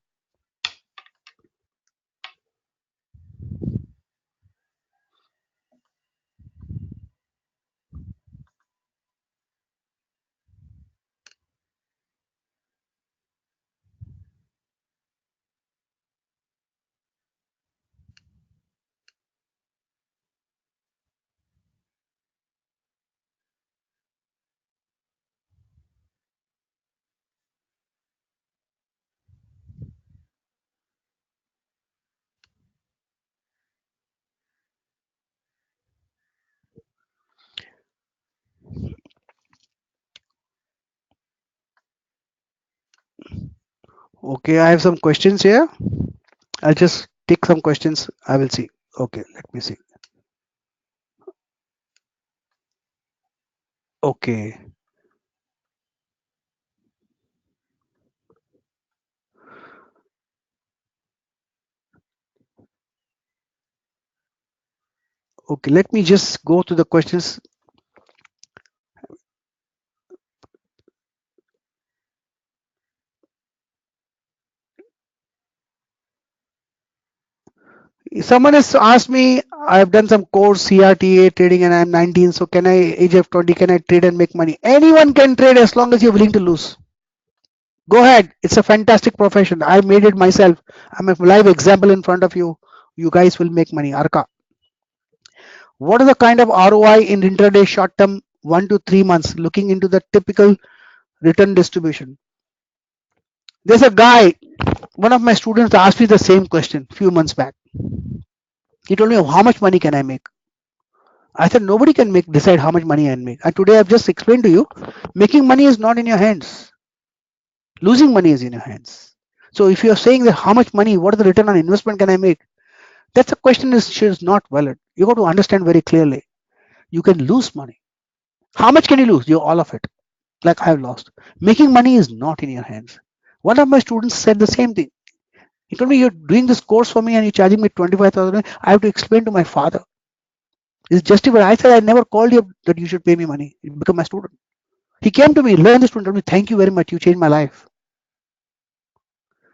Okay, I have some questions here. I'll just take some questions. I will see. Okay, let me see. Okay. Okay, let me just go to the questions. Someone has asked me, I've done some course CRTA trading and I'm 19, so can I, age of 20, can I trade and make money? Anyone can trade as long as you're willing to lose. Go ahead. It's a fantastic profession. I made it myself. I'm a live example in front of you. You guys will make money. Arka. What is the kind of ROI in intraday short term 1 to 3 months looking into the typical return distribution? There's a guy, one of my students asked me the same question a few months back. He told me, how much money can I make? I said, nobody can decide how much money I can make. And today I've just explained to you, making money is not in your hands. Losing money is in your hands. So if you're saying that how much money, what is the return on investment can I make? That's a question is not valid. You got to understand very clearly. You can lose money. How much can you lose? You all of it. Like I've lost. Making money is not in your hands. One of my students said the same thing. He told me, you're doing this course for me and you're charging me 25,000. I have to explain to my father. It's justified. I said, I never called you that you should pay me money. You become my student. He came to me, learned this, and told me, thank you very much. You changed my life.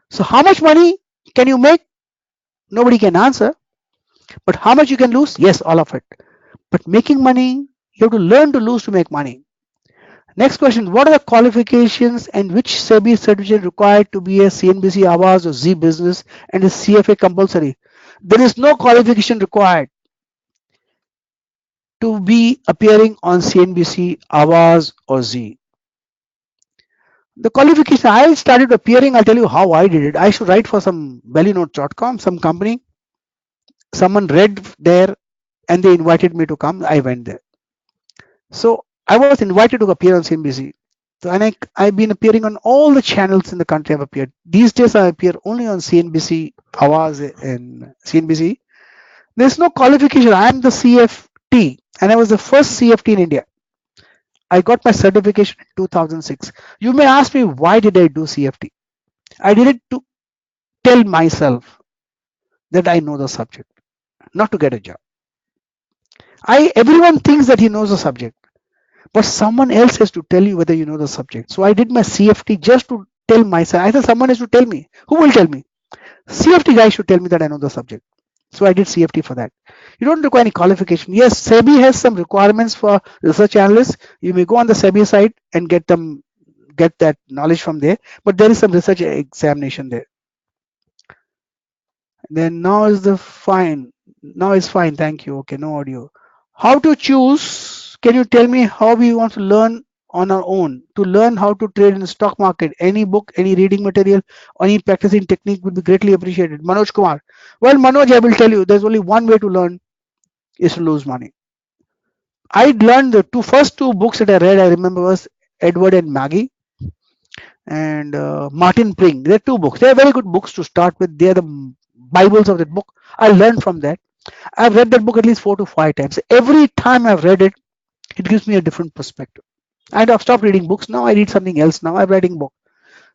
So how much money can you make? Nobody can answer. But how much you can lose? Yes, all of it. But making money, you have to learn to lose to make money. Next question, what are the qualifications and which SEBI certificate required to be a CNBC Awas or Z business and is CFA compulsory? There is no qualification required to be appearing on CNBC Awas or Z. The qualification, I started appearing, I'll tell you how I did it. I should write for some bellynotes.com, some company. Someone read there and they invited me to come. I went there. So I was invited to appear on CNBC. So, and I've been appearing on all the channels in the country. I've appeared. These days I appear only on CNBC, Awaz and CNBC. There's no qualification. I am the CFT and I was the first CFT in India. I got my certification in 2006. You may ask me, why did I do CFT? I did it to tell myself that I know the subject, not to get a job. Everyone thinks that he knows the subject, but someone else has to tell you whether you know the subject. So I did my CFT just to tell myself. I thought someone has to tell me. Who will tell me? CFT guy should tell me that I know the subject. So I did CFT for that. You don't require any qualification. Yes, SEBI has some requirements for research analysts. You may go on the SEBI site and get that knowledge from there. But there is some research examination there. Then now is the fine. Now is fine. Thank you. Okay, no audio. How to choose? Can you tell me how we want to learn on our own? To learn how to trade in the stock market, any book, any reading material, any practicing technique would be greatly appreciated. Manoj Kumar. Well, Manoj, I will tell you, there's only one way to learn is to lose money. I learned the first two books that I read, I remember was Edward and Maggie and Martin Pring. They're two books. They're very good books to start with. They're the Bibles of that book. I learned from that. I've read that book at least 4 to 5 times. Every time I've read it, it gives me a different perspective. And I've stopped reading books. Now I read something else. Now I'm writing book.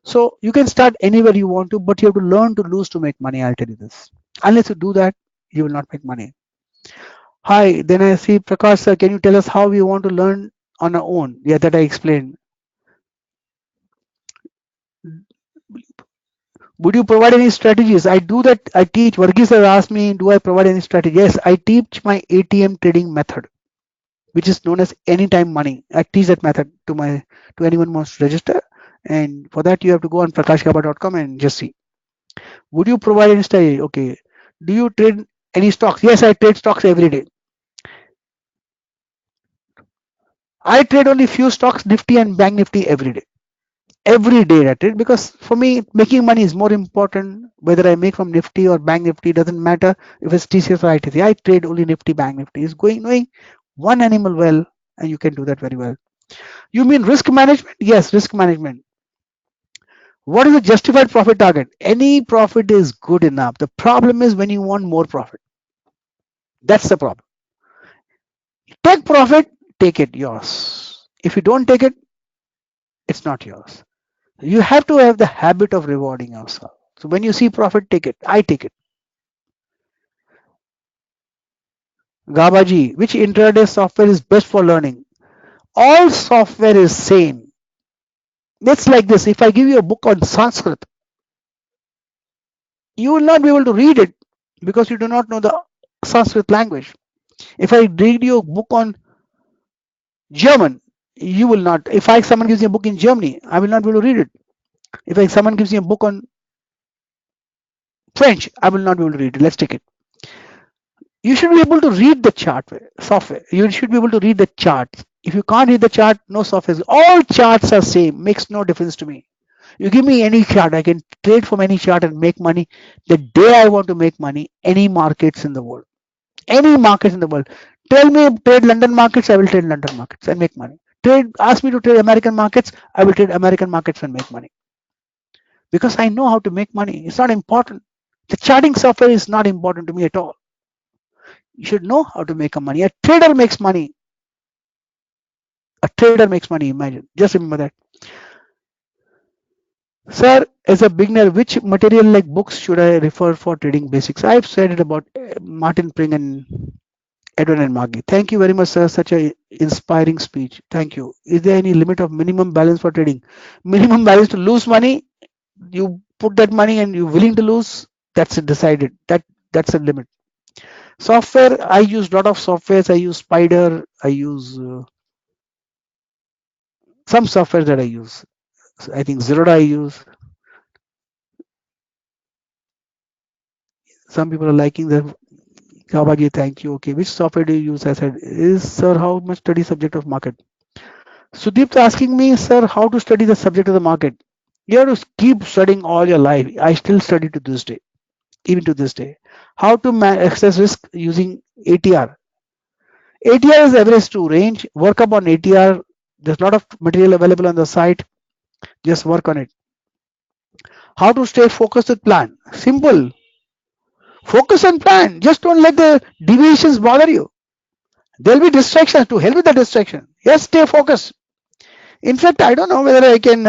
So you can start anywhere you want to, but you have to learn to lose to make money. I'll tell you this. Unless you do that, you will not make money. Hi, then I see Prakash sir. Can you tell us how we want to learn on our own? Yeah, that I explained. Would you provide any strategies? I do that. I teach. Varghese has asked me, do I provide any strategy? Yes, I teach my ATM trading method, which is known as anytime money. I teach that method to anyone who wants to register. And for that, you have to go on prakashgaba.com and just see. Would you provide any strategy? Okay. Do you trade any stocks? Yes, I trade stocks every day. I trade only few stocks, Nifty and Bank Nifty every day. Every day I trade because for me, making money is more important. Whether I make from Nifty or Bank Nifty doesn't matter if it's TCS or ITC. I trade only Nifty, Bank Nifty. Is going knowing one animal well, and you can do that very well. You mean risk management? Yes, risk management. What is the justified profit target? Any profit is good enough. The problem is when you want more profit. That's the problem. Take profit, take it yours. If you don't take it, it's not yours. You have to have the habit of rewarding yourself. So when you see profit, take it. I take it. Gabaji, which intraday software is best for learning? All software is same. It's like this. If I give you a book on Sanskrit, you will not be able to read it. because you do not know the Sanskrit language. If I read you a book on German, you will not. If I someone gives me a book in Germany, I will not be able to read it. If someone gives me a book on French, I will not be able to read it. Let's take it. You should be able to read the chart software. You should be able to read the charts. If you can't read the chart, no software. All charts are same. Makes no difference to me. You give me any chart, I can trade from any chart and make money the day I want to make money. Any markets in the world, any markets in the world. Tell me trade London markets, I will trade London markets and make money. Trade, ask me to trade American markets, I will trade American markets and make money because I know how to make money. It's not important. The charting software is not important to me at all. You should know how to make a money. A trader makes money. A trader makes money. Imagine. Just remember that. Sir, as a beginner, which material like books should I refer for trading basics? I've said it about Martin Pring and Edwin and Maggie. Thank you very much, sir. Such a inspiring speech. Thank you. Is there any limit of minimum balance for trading? Minimum balance to lose money. You put that money and you're willing to lose. That's it decided. That's a limit. Software. I use a lot of softwares. I use Spider. I use some software that I use. I think Zerodha I use. Some people are liking the Kabaji, thank you. Okay, which software do you use? I said, is sir, how much study subject of market? Sudeep's asking me, sir, how to study the subject of the market? You have to keep studying all your life. I still study to this day, even to this day. How to access risk using ATR? ATR is average to range. Work up on ATR. There's a lot of material available on the site. Just work on it. How to stay focused with plan? Simple. Focus on plan. Just don't let the deviations bother you. There'll be distractions. To hell with the distraction. Yes, stay focused. In fact, I don't know whether I can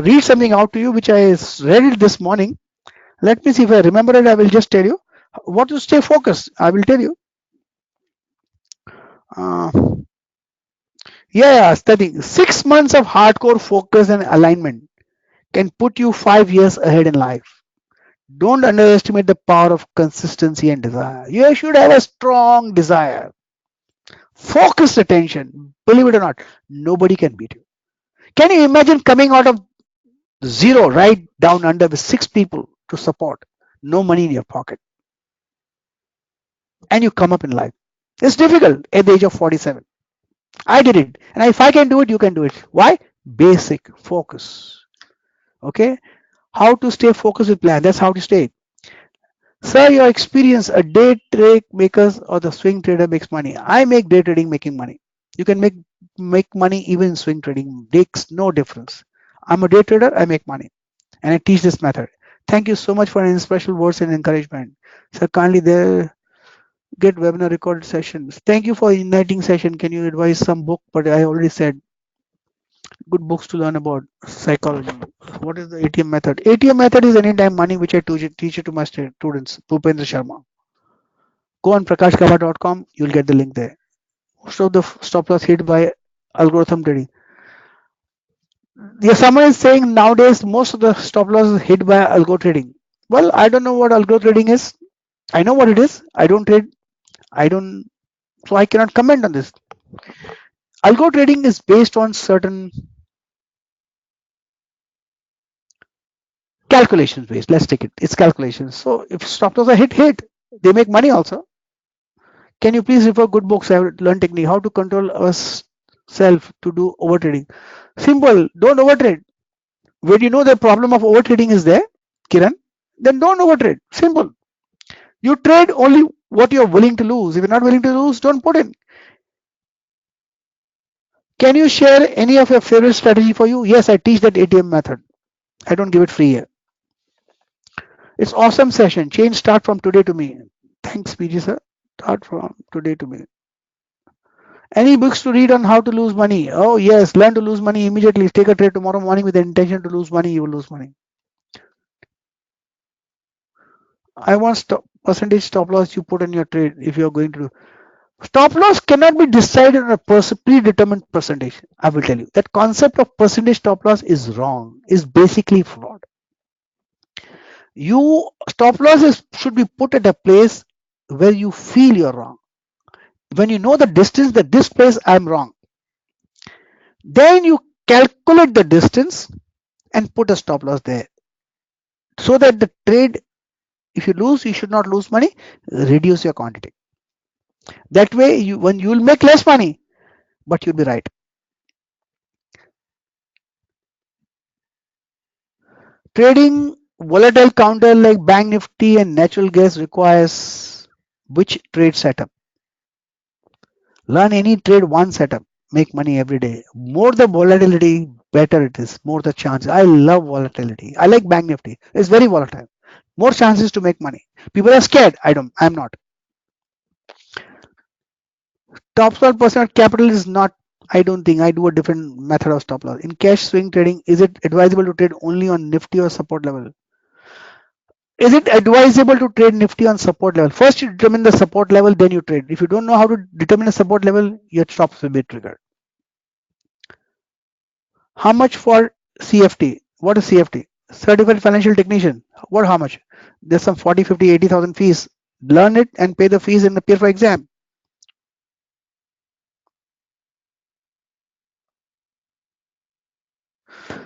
read something out to you, which I read it this morning. Let me see if I remember it. I will just tell you. What to stay focused? I will tell you. Uh, yeah, studying 6 months of hardcore focus and alignment can put you 5 years ahead in life. Don't underestimate the power of consistency and desire. You should have a strong desire, focused attention. Believe it or not, nobody can beat you. Can you imagine coming out of zero right down under with six people to support, no money in your pocket, and you come up in life? It's difficult at the age of 47. I did it, and if I can do it, you can do it. Why? Basic focus. Okay, how to stay focused with plan? That's how to stay. Sir, your experience, a day trade makers or the swing trader makes money. I make day trading making money. You can make money even in swing trading. Makes no difference. I'm a day trader, I make money. And I teach this method. Thank you so much for any special words and encouragement. Sir, kindly there get webinar recorded sessions. Thank you for inviting session. Can you advise some book? But I already said good books to learn about psychology. What is the ATM method? ATM method is anytime money which I teach it to my students. Bhupendra Sharma. Go on prakashgaba.com. You'll get the link there. Most of the stop loss hit by algorithm trading. Yeah, someone is saying nowadays most of the stop loss is hit by algo trading. Well, I don't know what algo trading is. I know what it is. I don't trade. I don't, so I cannot comment on this. Algo trading is based on certain calculations based. Let's take it. It's calculations. So if stop loss are hit, they make money also. Can you please refer good books? I have learned technique how to control us self to do over trading. Simple. Don't overtrade. When you know the problem of over trading is there, Kiran, then don't overtrade. Simple. You trade only what you're willing to lose. If you're not willing to lose, don't put in. Can you share any of your favorite strategy for you? Yes, I teach that ATM method. I don't give it free here. It's awesome session. Change start from today to me. Thanks, PG sir. Start from today to me. Any books to read on how to lose money? Oh yes, learn to lose money immediately. Take a trade tomorrow morning with the intention to lose money. You will lose money. I want percentage stop loss you put on your trade if you are going to do. Stop loss cannot be decided on a predetermined percentage. I will tell you that concept of percentage stop loss is wrong. Is basically fraud. You stop losses should be put at a place where you feel you're wrong. When you know the distance that this place I'm wrong, then you calculate the distance and put a stop loss there so that the trade, if you lose, you should not lose money. Reduce your quantity. That way, you will make less money, but you'll be right. Trading volatile counter like Bank Nifty and natural gas requires which trade setup? Learn any trade one setup. Make money every day. More the volatility, better it is. More the chance. I love volatility. I like Bank Nifty. It's very volatile. More chances to make money. People are scared. I don't. I'm not. Top loss percent capital is not. I don't think I do a different method of stop loss. In cash swing trading, is it advisable to trade only on Nifty or support level? Is it advisable to trade Nifty on support level? First, you determine the support level, then you trade. If you don't know how to determine a support level, your stops will be triggered. How much for CFT? What is CFT? Certified Financial Technician. What? How much? There's some 40, 50, 80,000 fees. Learn it and pay the fees and appear for exam.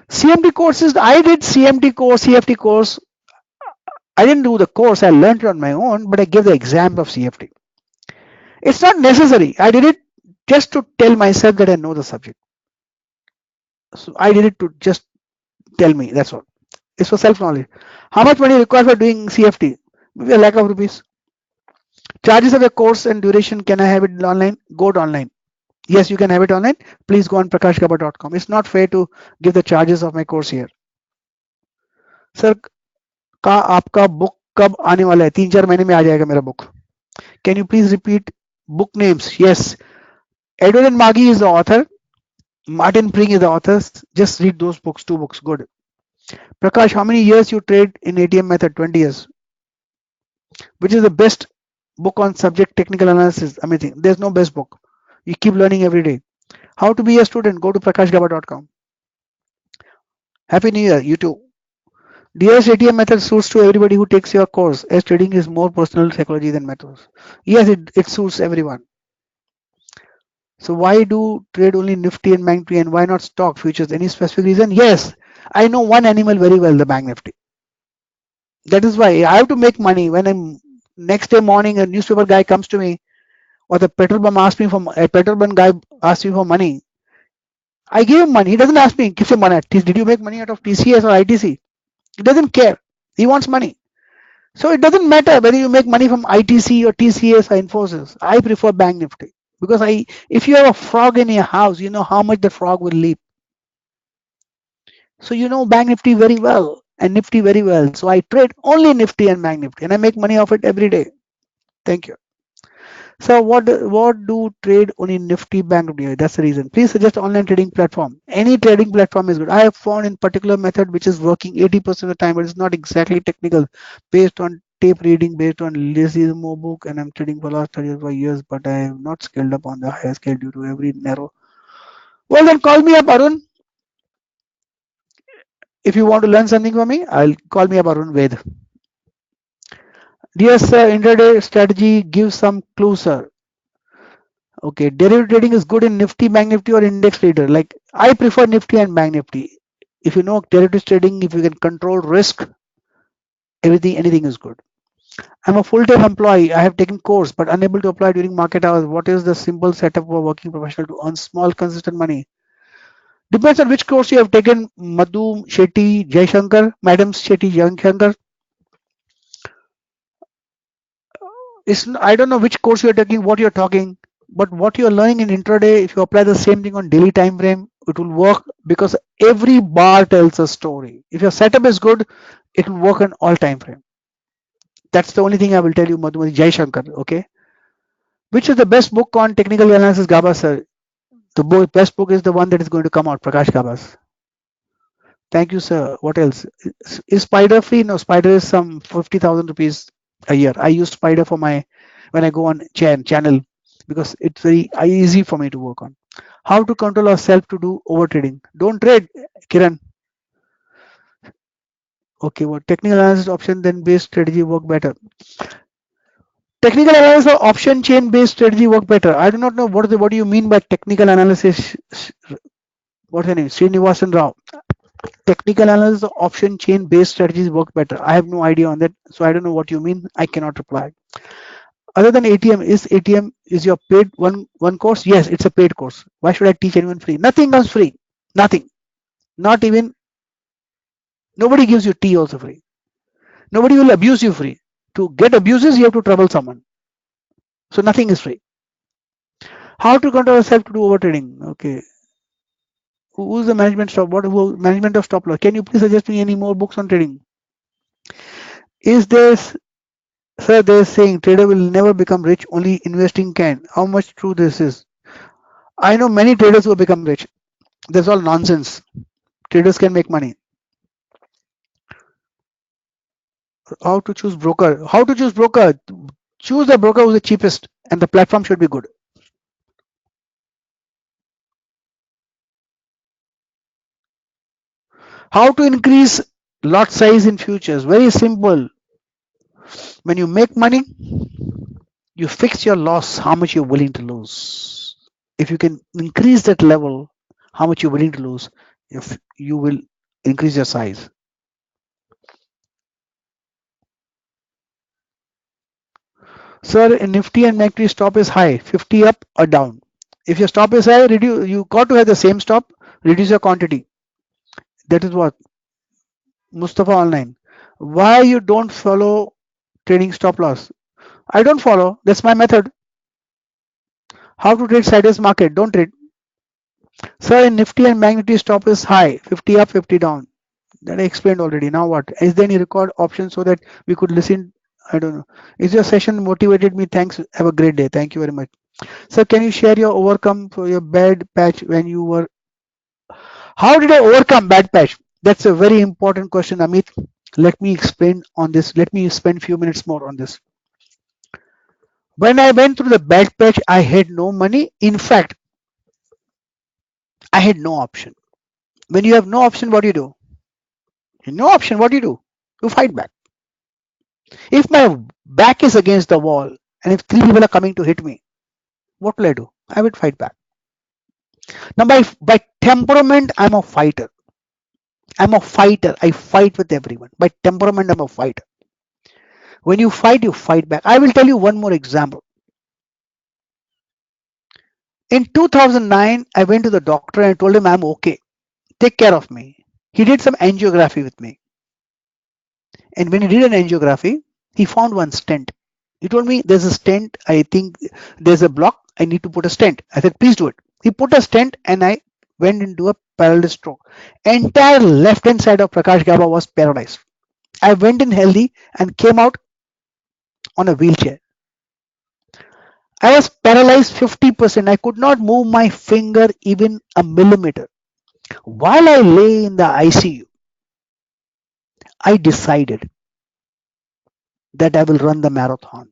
CMT courses. I did CMT course, CFT course. I didn't do the course. I learned it on my own, but I gave the exam of CFT. It's not necessary. I did it just to tell myself that I know the subject. So I did it to just tell me. That's all. It's for self knowledge. How much money required for doing CFT? Maybe a lakh of rupees. Charges of the course and duration. Can I have it online? Go to online. Yes, you can have it online. Please go on prakashgaba.com. It's not fair to give the charges of my course here. Sir का आपका book कब आने वाला है 3-4 महीने में आ जाएगा मेरा book can you please repeat book names yes Edward and Magee is the author Martin Pring is the author. Just read those books, two books. Good. Prakash, how many years you trade in ATM method? 20 years. Which is the best book on subject technical analysis? Amazing. There's no best book. You keep learning every day. How to be a student? Go to prakashgaba.com. Happy New Year, you too. DS ATM method suits to everybody who takes your course, as trading is more personal psychology than methods. Yes, it suits everyone. So why do trade only Nifty and Bank Nifty and why not stock futures? Any specific reason? Yes, I know one animal very well, the Bank Nifty. That is why I have to make money. When I'm next day morning, a newspaper guy comes to me, or the petrol bum asks me for a petrol bum guy asks me for money. I give him money. He doesn't ask me, "Kisse money? Did you make money out of TCS or ITC?" He doesn't care. He wants money. So it doesn't matter whether you make money from ITC or TCS or Infosys. I prefer Bank Nifty because if you have a frog in your house, you know how much the frog will leap. So you know Bank Nifty very well and Nifty very well. So I trade only Nifty and Bank Nifty and I make money off it every day. Thank you. So what do trade only Nifty Bank Nifty? That's the reason. Please suggest online trading platform. Any trading platform is good. I have found in particular method which is working 80% of the time, but it's not exactly technical, based on tape reading, based on lazy more book, and I'm trading for last 35 years, but I am not skilled up on the higher scale due to every narrow. Well then call me up, Arun. If you want to learn something from me, I'll call me up Arun Ved. Dear sir, intraday strategy give some clue, sir. Okay, derivative trading is good in Nifty, Bank Nifty, or index trader. Like I prefer Nifty and Bank Nifty. If you know derivatives trading, if you can control risk, anything is good. I'm a full-time employee. I have taken course but unable to apply during market hours. What is the simple setup for a working professional to earn small consistent money? Depends on which course you have taken. Madhu Shetty Jaishankar, Madam Shetty Jaishankar. I don't know which course you're taking, what you're talking, but what you're learning in intraday, if you apply the same thing on daily time frame, it will work because every bar tells a story. If your setup is good, it will work on all time frame. That's the only thing I will tell you, Madhumati Jai Shankar. Okay. Which is the best book on technical analysis, Gaba sir? The best book is the one that is going to come out, Prakash Gabas. Thank you, sir. What else? Is Spider free? No, Spider is some 50,000 rupees a year. I use Spider for my when I go on channel because it's very easy for me to work on. How to control ourselves to do over trading? Don't trade, Kiran. Okay, what technical analysis option then based strategy work better? Technical analysis or option chain based strategy work better? I do not know what do you mean by technical analysis. What's your name? Srinivasan Rao. Technical analysis or option chain based strategies work better. I have no idea on that, so I don't know what you mean. I cannot reply. Other than ATM, is ATM is your paid one course? Yes, it's a paid course. Why should I teach anyone free? Nothing comes free. Nothing. Not even nobody gives you tea also free. Nobody will abuse you free. To get abuses, you have to trouble someone. So nothing is free. How to control yourself to do overtrading? Okay. Who's the management stop? Management of stop loss? Can you please suggest me any more books on trading? Is this sir? They're saying trader will never become rich. Only investing can. How much true this is? I know many traders who have become rich. That's all nonsense. Traders can make money. How to choose broker? How to choose broker? Choose the broker who's the cheapest, and the platform should be good. How to increase lot size in futures? Very simple. When you make money, you fix your loss, how much you're willing to lose. If you can increase that level, how much you're willing to lose, if you will increase your size. Sir, in Nifty and MACD stop is high, 50 up or down. If your stop is high, reduce. You got to have the same stop, reduce your quantity. That is what Mustafa Online. Why you don't follow trading stop loss? I don't follow. That's my method. How to trade sideways market? Don't trade. Sir, in Nifty and MACD stop is high, 50 up, 50 down. That I explained already. Now what? Is there any record option so that we could listen? I don't know. Is your session motivated me? Thanks. Have a great day. Thank you very much. Sir, can you share your overcome for your bad patch when you were? How did I overcome bad patch? That's a very important question, Amit. Let me explain on this. Let me spend few minutes more on this. When I went through the bad patch, I had no money. In fact, I had no option. When you have no option, what do you do? No option. What do you do? You fight back. If my back is against the wall and if three people are coming to hit me, what will I do? I will fight back. Now, by temperament, I'm a fighter. I'm a fighter. I fight with everyone. By temperament, I'm a fighter. When you fight back. I will tell you one more example. In 2009, I went to the doctor and I told him I'm okay. Take care of me. He did some angiography with me. And when he did an angiography, he found one stent. He told me there's a stent. I think there's a block. I need to put a stent. I said, please do it. He put a stent and I went into a paralysis stroke. Entire left hand side of Prakash Gaba was paralyzed. I went in healthy and came out on a wheelchair. I was paralyzed 50%. I could not move my finger even a millimeter. While I lay in the ICU, I decided that I will run the marathon.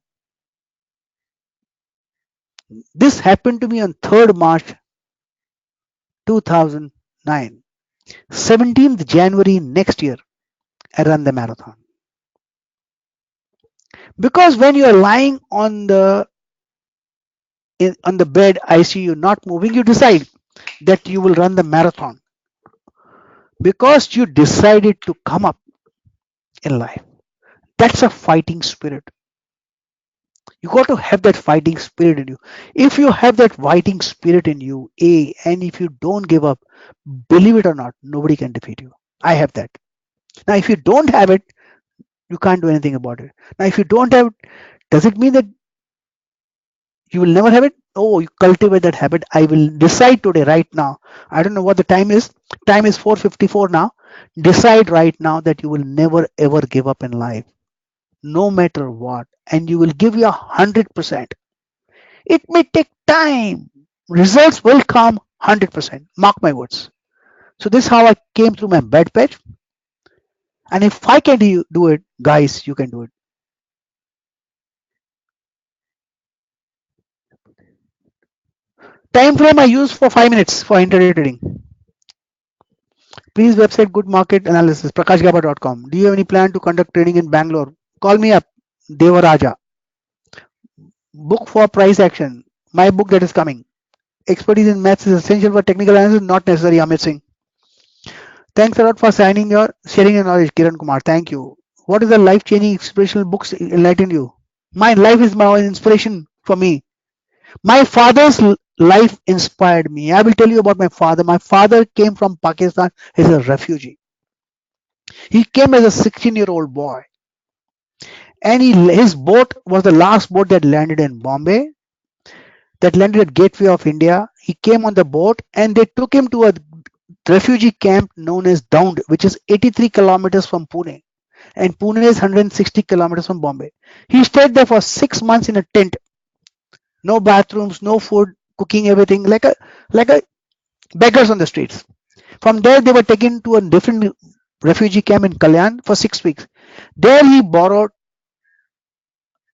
This happened to me on 3rd March 2009. 17th January next year, I run the marathon. Because when you are lying on the bed ICU not moving, you decide that you will run the marathon because you decided to come up in life. That's a fighting spirit. You got to have that fighting spirit in you. If you have that fighting spirit in you, and if you don't give up, believe it or not, nobody can defeat you. I have that. Now, if you don't have it, you can't do anything about it. Now, if you don't have it, does it mean that you will never have it? Oh, you cultivate that habit. I will decide today, right now. I don't know what the time is. Time is 4:54 now. Decide right now that you will never ever give up in life, no matter what, and you will give your 100%. It may take time. Results will come 100%. Mark my words. So this is how I came through my bad patch. And if I can do it, guys, you can do it. Time frame I use for 5 minutes for intraday trading. Please website good market analysis, prakashgaba.com. Do you have any plan to conduct training in Bangalore? Call me up, Devaraja. Book for price action. My book that is coming. Expertise in maths is essential for technical analysis, not necessary. Amit Singh. Thanks a lot for sharing your knowledge, Kiran Kumar. Thank you. What is the life-changing inspirational books enlightened you? My life is my own inspiration for me. My father's life inspired me. I will tell you about my father. My father came from Pakistan as a refugee. He came as a 16-year-old boy, and his boat was the last boat that landed in Bombay, that landed at Gateway of India. He came on the boat, and they took him to a refugee camp known as Dound, which is 83 kilometers from Pune, and Pune is 160 kilometers from Bombay. He stayed there for 6 months in a tent, no bathrooms, no food, cooking everything like a beggars on the streets. From there, they were taken to a different refugee camp in Kalyan for 6 weeks. There, he borrowed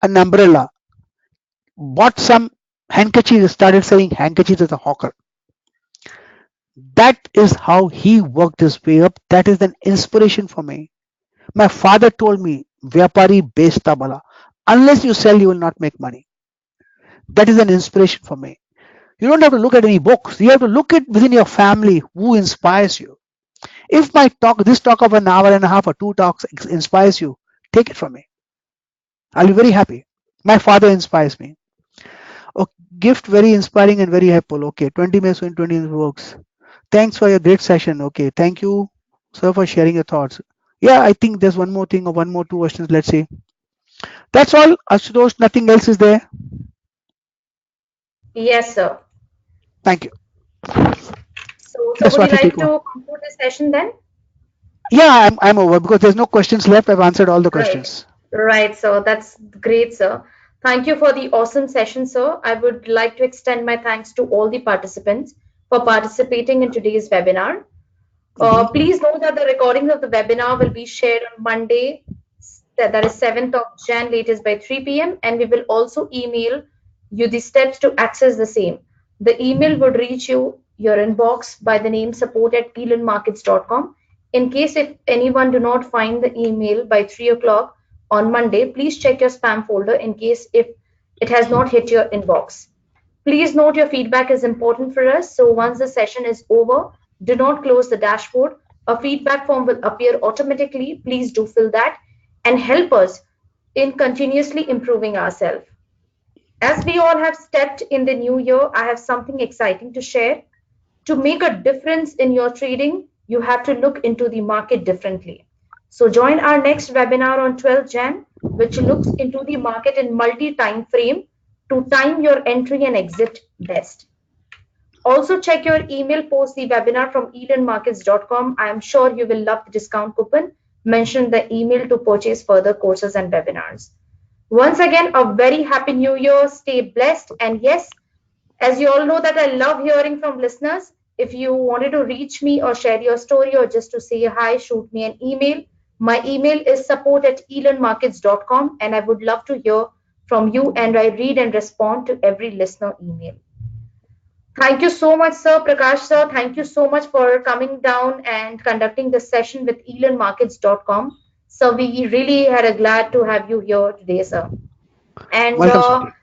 an umbrella, bought some handkerchiefs, started selling handkerchiefs as a hawker. That is how he worked his way up. That is an inspiration for me. My father told me, Vyapari besta bala. Unless you sell, you will not make money. That is an inspiration for me. You don't have to look at any books. You have to look at within your family who inspires you. If this talk of an hour and a half or two talks inspires you, take it from me. I'll be very happy. My father inspires me. Oh, gift very inspiring and very helpful. Okay, 20 minutes in 20 minutes works. Thanks for your great session. Okay, thank you, sir, for sharing your thoughts. Yeah, I think there's one more thing or one more two questions. Let's see. That's all, Ashutosh. Nothing else is there. Yes, sir. Thank you. So Yes, would you Swati, take like over. to conclude this session then? Yeah, I'm over because there's no questions left. I've answered all the Right. questions. Right, sir. That's great, sir. Thank you for the awesome session, sir. I would like to extend my thanks to all the participants for participating in today's webinar. Hmm. Please note that the recordings of the webinar will be shared on Monday, that is 7th of Jan, latest by 3 p.m. And we will also email you the steps to access the same. The email would reach your inbox by the name support@elanmarkets.com. In case if anyone do not find the email by 3 o'clock on Monday, please check your spam folder in case if it has not hit your inbox. Please note your feedback is important for us. So once the session is over, do not close the dashboard. A feedback form will appear automatically. Please do fill that and help us in continuously improving ourselves. As we all have stepped in the new year, I have something exciting to share. To make a difference in your trading, you have to look into the market differently. So join our next webinar on 12th Jan, which looks into the market in multi-time frame to time your entry and exit best. Also check your email post the webinar from elanmarkets.com. I am sure you will love the discount coupon. Mention the email to purchase further courses and webinars. Once again, a very happy new year. Stay blessed. And yes, as you all know that I love hearing from listeners. If you wanted to reach me or share your story or just to say hi, shoot me an email. My email is support@elanmarkets.com and I would love to hear from you and I read and respond to every listener email. Thank you so much, Sir Prakash, sir. Thank you so much for coming down and conducting this session with elanmarkets.com. So we really had a glad to have you here today, sir. And Welcome, Swati.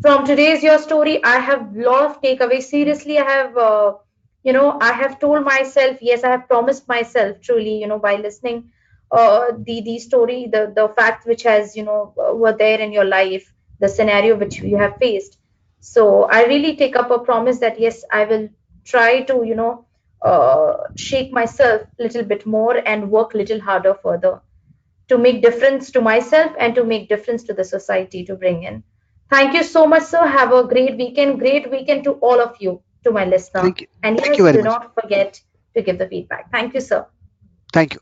from today's your story, I have lot of takeaways. Seriously, I have, I have told myself, yes, I have promised myself truly, by listening the story, the facts which has, were there in your life, the scenario which you have faced. So I really take up a promise that yes, I will try to, shake myself a little bit more and work a little harder further to make difference to myself and to make difference to the society to bring in. Thank you so much, sir. Have a great weekend to all of you, to my listener. Thank you. And Thank you yes, very do much. not forget to give the feedback. Thank you, sir. Thank you.